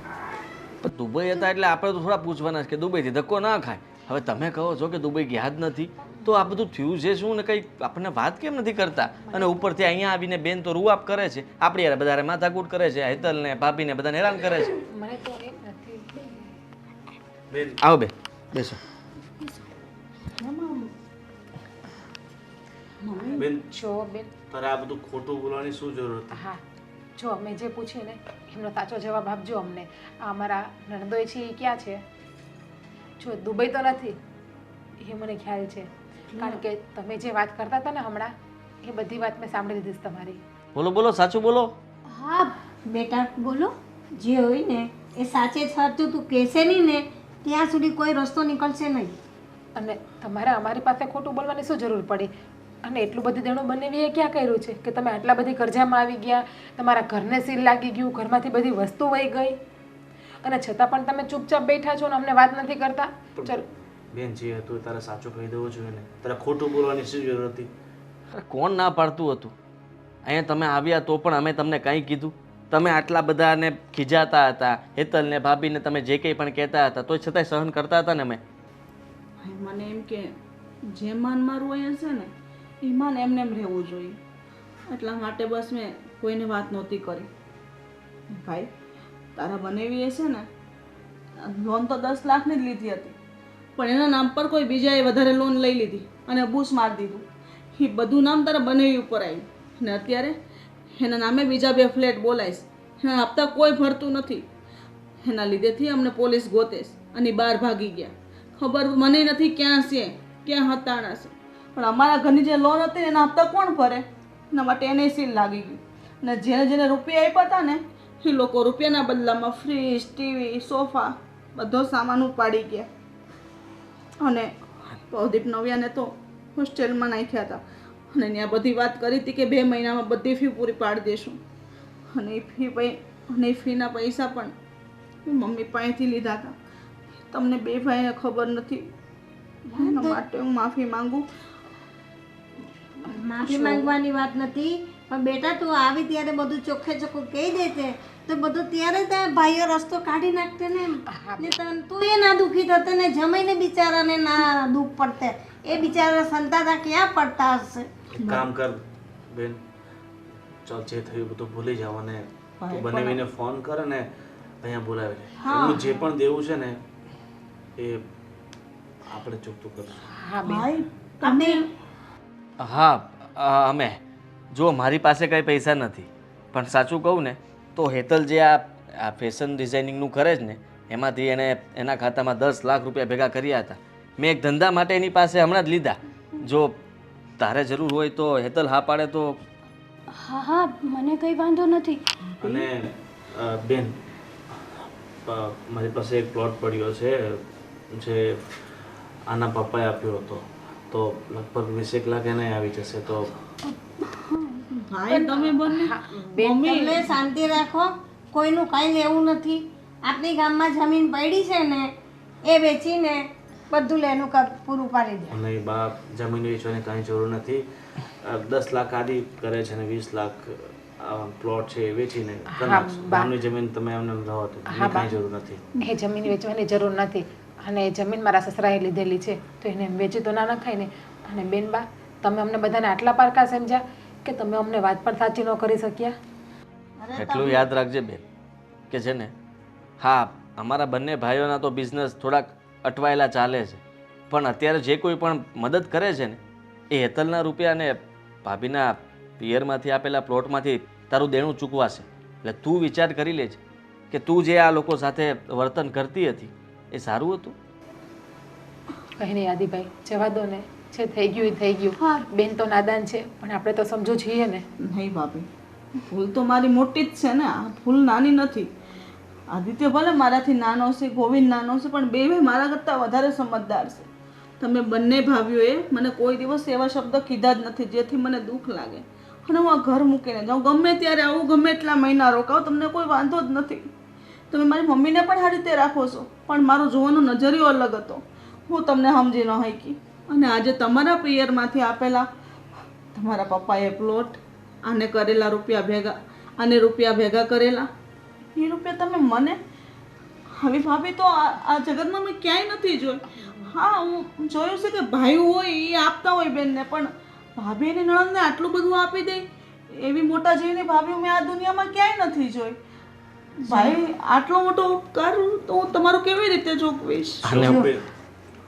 પણ દુબઈ હતા એટલે આપણે તો થોડા પૂછવાના છે કે દુબઈથી ધક્કો ના ખાય. હવે તમે કહો છો કે દુબઈ ગયા જ નથી, તો આ બધું થયું છે શું ને કંઈ આપણને વાત કેમ નથી કરતા? અને ઉપરથી અહીંયા આવીને બેન તો રૂઆપ કરે છે, આપણી યાર બધાને માથાકૂટ કરે છે, હેતલને ભાભીને બધાને હેરાન કરે છે. મને તો એ નથી. બેન આવો બે બેસો. બેન જો બેન, તારે આ બધું ખોટું બોલવાની શું જરૂર હતી? હા, જો અમે જે પૂછ્યું ને એમનો સાચો જવાબ આપજો અમને. આ અમારા નણંદોય છે એ ક્યાં છે? જો દુબઈ તો નથી, એ મને ખ્યાલ છે. કારણ કે તમે જે વાત કરતા હતા ને હમણાં એ બધી વાત મેં સાંભળી લીધી છે તમારી. બોલો બોલો, સાચું બોલો. હા બેટા બોલો. જે હોય ને એ સાચે જ સાચું તું કહેશે નહીં ને ત્યાં સુધી કોઈ રસ્તો નીકળશે નહીં. અને તમારે અમારી પાસે ખોટું બોલવાની શું જરૂર પડી? અને એટલું બધું દેણું બનેવી એ ક્યાં કર્યું છે કે તમે આટલા બધી કરજામાં આવી ગયા, તમારા ઘરને સીલ લાગી ગયું, ઘરમાંથી બધી વસ્તુ વહી ગઈ, અને છતાં પણ તમે ચૂપચાપ બેઠા છો ને અમને વાત નથી કરતા? ચલો બેન, જે હતું એ તારે સાચું કહી દેવું જોઈએ ને. તારે ખોટું બોલવાની શું જરૂર હતી? અરે કોણ ના પાડતું હતું? અહીંયા તમે આવ્યા તો પણ અમે તમને કંઈ કીધું? તમે આટલા બધાને ખીજાતા હતા, હેતલને ભાભીને તમે જે કંઈ પણ કહેતા હતા તો છતાંય સહન કરતા હતા ને અમે. મને એમ કે જે માન મારું અહીંયા છે ને એ માન એમને એમ રહેવું જોઈએ. એટલા માટે બસ મેં કોઈને વાત નહોતી કરી. ભાઈ, તારા બનેવી છે ને લોન તો 10 લાખની જ લીધી હતી, પણ એના નામ પર કોઈ બીજાએ વધારે લોન લઈ લીધી અને બૂસ મારી દીધું. એ બધું નામ તારા બનેવી ઉપર આવ્યું ને અત્યારે એના નામે બીજા 2 ફ્લેટ બોલાઈશ. એના હપ્તા કોઈ ભરતું નથી. એના લીધેથી અમને પોલીસ ગોતેશ અને બહાર ભાગી ગયા. ખબર મને નથી ક્યાં છે, ક્યાં હતાણા છે. પણ અમારા ઘરની જે લોન હતી એના હપ્તા કોણ ભરે? એના માટે એને સીલ લાગી ગયું. અને જેને જેને રૂપિયા આપ્યા હતા ને એ લોકો રૂપિયાના બદલામાં ફ્રીજ, ટીવી, સોફા બધો સામાન ઉપાડી ગયા. અને પ્રદીપ નવ્યાને તો હોસ્ટેલમાં નાખ્યા હતા. અને ત્યાં બધી વાત કરી હતી કે 2 મહિનામાં બધી ફી પૂરી પાડી દઈશું. અને એ ફીના પૈસા પણ મમ્મી પાસેથી લીધા હતા. તમને 2 ભાઈને ખબર નથી. એના માટે હું માફી માંગુ. માફી માંગવાની વાત નથી, પણ બેટા તું આવી ત્યારે બધું ચોખ્ખે ચોખ્ખું કહી દેતે તો બધું ત્યારે ત્યાં ભાઈઓ રસ્તો કાઢી નાખતે ને. તું એ ના દુઃખી થતે ને જમાઈને બિચારાને ના દુઃખ પડતે. એ બિચારા સંતાતા ક્યાં પડતા હશે? એક કામ કર બેન, ચાલ જે થયું બધું ભૂલી જાવ અને તું બનેવીને ફોન કર અને અહીંયા બોલાવી લે. એમનું જે પણ દેવું છે ને એ આપણે ચૂકતું કરશું. હા બેન, ભાઈ, અમે હા અમે જો મારી પાસે કંઈ પૈસા નથી, પણ સાચું કહું ને તો હેતલ જે આ ફેશન ડિઝાઇનિંગનું કરે છે ને એમાંથી એણે એના ખાતામાં 10 લાખ રૂપિયા ભેગા કર્યા હતા. મેં એક ધંધા માટે એની પાસે હમણાં જ લીધા. જો તારે જરૂર હોય તો હેતલ હા પાડે તો. હા હા, મને કંઈ વાંધો નથી. અને બેન, મારી પાસે એક પ્લોટ પડ્યો છે જે આના પપ્પાએ આપ્યો હતો, તો લગભગ 20 લાખ એને આવી જશે. તો ભાઈ તમે બંને તમે શાંતિ રાખો, કોઈનું કાંઈ લેવું નથી. આપણી ગામમાં જમીન પડી છે ને એ વેચીને બધું લેનું પૂરું પાડી દે. નહીં બા, જમીન વેચવાની કાંઈ જરૂર નથી. 10 લાખ આદિ કરે છે ને 20 લાખ પ્લોટ છે એ વેચીને કરી નાખશું. ગામની જમીન તમે એમને રહો તો એની કાંઈ જરૂર નથી. એ જમીન વેચવાની જરૂર નથી, અને એ જમીન મારા સસરાએ લીધેલી છે, તો એને એમ વેચી તો ના નખાય ને. અને બેનબા, તમે અમને બધાને આટલા પારકા સમજ્યા કે તમે અમને વાત પણ સાચી ન કરી શક્યા. એટલું યાદ રાખજે બેન કે છે ને, હા અમારા બંને ભાઈઓના તો બિઝનેસ થોડાક અટવાયેલા ચાલે છે, પણ અત્યારે જે કોઈ પણ મદદ કરે છે ને એ હેતલના રૂપિયા અને ભાભીના પિયરમાંથી આપેલા પ્લોટમાંથી તારું દેણું ચૂકવાશે. એટલે તું વિચાર કરી લેજે કે તું જે આ લોકો સાથે વર્તન કરતી હતી એ સારું હતું. કંઈ નહીં આદિભાઈ, જવા દો ને, જે થઈ ગયું એ થઈ ગયું. બેન તો નાદાન છે, પણ આપણે તો સમજો છીએ ને. નહીં ભાભી, ભૂલ તો મારી મોટી જ છે ને, આ ભૂલ નાની નથી. આદિત્ય ભલે મારાથી નાનો છે, ગોવિંદ નાનો છે, પણ બે મારા કરતાં વધારે સમજદાર છે. તમે બંને ભાભીઓએ મને કોઈ દિવસ એવા શબ્દ કીધા જ નથી જેથી મને દુઃખ લાગે. અને હું આ ઘર મૂકીને જાઉં, ગમે ત્યારે આવું, ગમે એટલા મહિના રોકાવ, તમને કોઈ વાંધો જ નથી. તમે મારી મમ્મીને પણ આ રીતે રાખો છો, પણ મારો જોવાનો નજરિયો અલગ હતો. હું તમને સમજી ન શકી. અને આજે તમારા પિયરમાંથી આપેલા તમારા પપ્પાએ પ્લોટ, આને કરેલા રૂપિયા ભેગા, આને રૂપિયા ભેગા કરેલા, એ રૂપિયા તમે મને, હવે ભાભી તો આ જગતમાં મેં ક્યાંય નથી જોઈ. હા, હું જોયું છે કે ભાઈ હોય એ આપતા હોય બેનને, પણ ભાભી એની નણંદને આટલું બધું આપી દે એવી મોટા જેવી ભાભી મેં આ દુનિયામાં ક્યાંય નથી જોઈ. ભાઈ આટલો મોટો ઉપકાર તો હું તમારો કેવી રીતે ચૂકવીશ?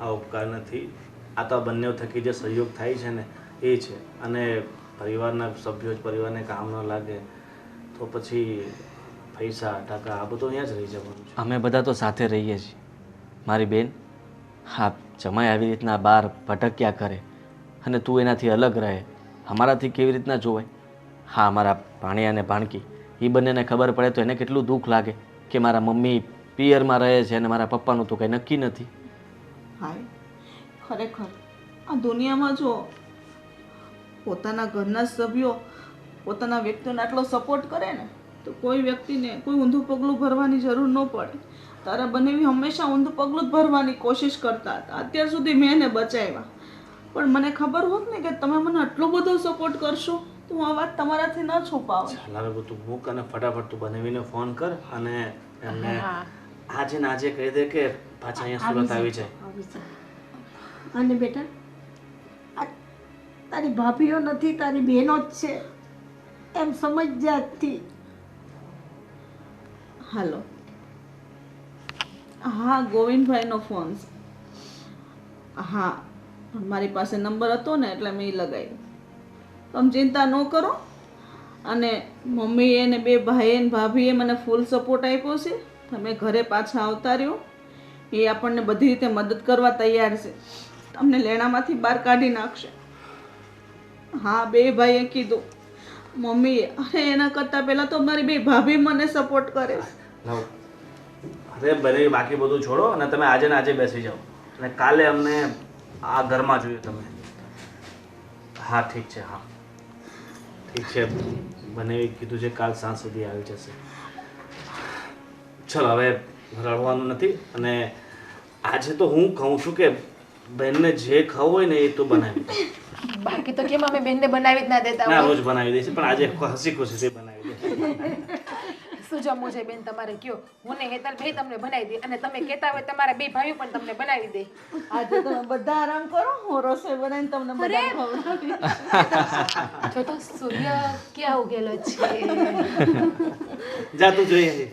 આ ઉપકાર નથી, આ તો બંને થકી જે સહયોગ થાય છે ને એ છે. અને પરિવારના સભ્યો જ પરિવારને કામ ન લાગે તો પછી પૈસા ટકા આ બધું અહીંયા જ રહી જવાનું છે. અમે બધા તો સાથે રહીએ છીએ મારી બેન. હા, જમાઈ આવી રીતના બહાર ભટક્યા કરે અને તું એનાથી અલગ રહે, અમારાથી કેવી રીતના જોવાય? હા, અમારા ભાણિયા અને ભાણકી એ બંનેને ખબર પડે તો એને કેટલું દુઃખ લાગે કે મારા મમ્મી પિયરમાં રહે છે અને મારા પપ્પાનું તો કંઈ નક્કી નથી. હાય, ખરેખર આ દુનિયામાં જો પોતાના ઘરના સભ્યો પોતાના વ્યક્તિઓને આટલો સપોર્ટ કરે ને તો કોઈ વ્યક્તિને કોઈ ઊંધું પગલું ભરવાની જરૂર ન પડે. તારા બનેવી હંમેશા ઊંધું પગલું જ ભરવાની કોશિશ કરતા હતા. અત્યાર સુધી મેં એને બચાવ્યા, પણ મને ખબર હોત ને કે તમે મને આટલો બધો સપોર્ટ કરશો તો હું આ વાત તમારાથી ન છુપાવું. ચાલ હવે તું મૂક અને ફટાફટ તું બનાવીને ફોન કર અને એમને આજે ને આજે કહી દે કે પાછા અહીંયા સુરત આવી જાય. અને બેટા, આ તારી ભાભીઓ નથી, તારી બહેનો જ છે એમ સમજ આજથી. હાલો, હા ગોવિંદભાઈનો ફોન છે. હા, મારી પાસે નંબર હતો ને એટલે મેં એ લગાવ્યો. તમે ચિંતા ન કરો. અને મમ્મીએ અને બે ભાઈ અને ભાભીએ મને ફૂલ સપોર્ટ આપ્યો છે. તમે ઘરે પાછા આવતા રહ્યો, એ આપણને બધી રીતે મદદ કરવા તૈયાર છે. તમને લેણામાંથી બહાર કાઢી નાખશે. હા, બે ભાઈએ કીધું મમ્મીએ, અરે એના કરતાં પહેલાં તો મારી બે ભાભી મને સપોર્ટ કરે છે. અરે બને બાકી બધું છોડો અને તમે આજે ને આજે બેસી જાઓ અને કાલે અમને આ ઘરમાં જોઈએ તમે. હા ઠીક છે, હા ઠીક છે, બને કીધું છે કાલ સાંજ સુધી આવી જશે. ચલો હવે રડવાનું નથી. અને આજે તો હું કહું છું કે બહેનને જે ખાવું હોય ને એ તો બનાવી દે. બાકી તો કેમ અમે બેનને બનાવી જ ના દેતા ના, હોય? રોજ બનાવી દઈશ, પણ આજે હસી ખુશીથી બનાવી દે. શું જમવું છે બેન તમારે કયો, હું ને હેતલ ભાઈ તમને બનાવી દે, અને તમે કહેતા હોય તમારા બે ભાઈઓ પણ તમને બનાવી દે. આજે તમે બધા આરામ કરો, હું રસોઈ બનાવીને તમને બધા ખવડાવીશ. જો તો સૂર્ય ક્યાં ઉગેલો છે. જા તું જોઈએ.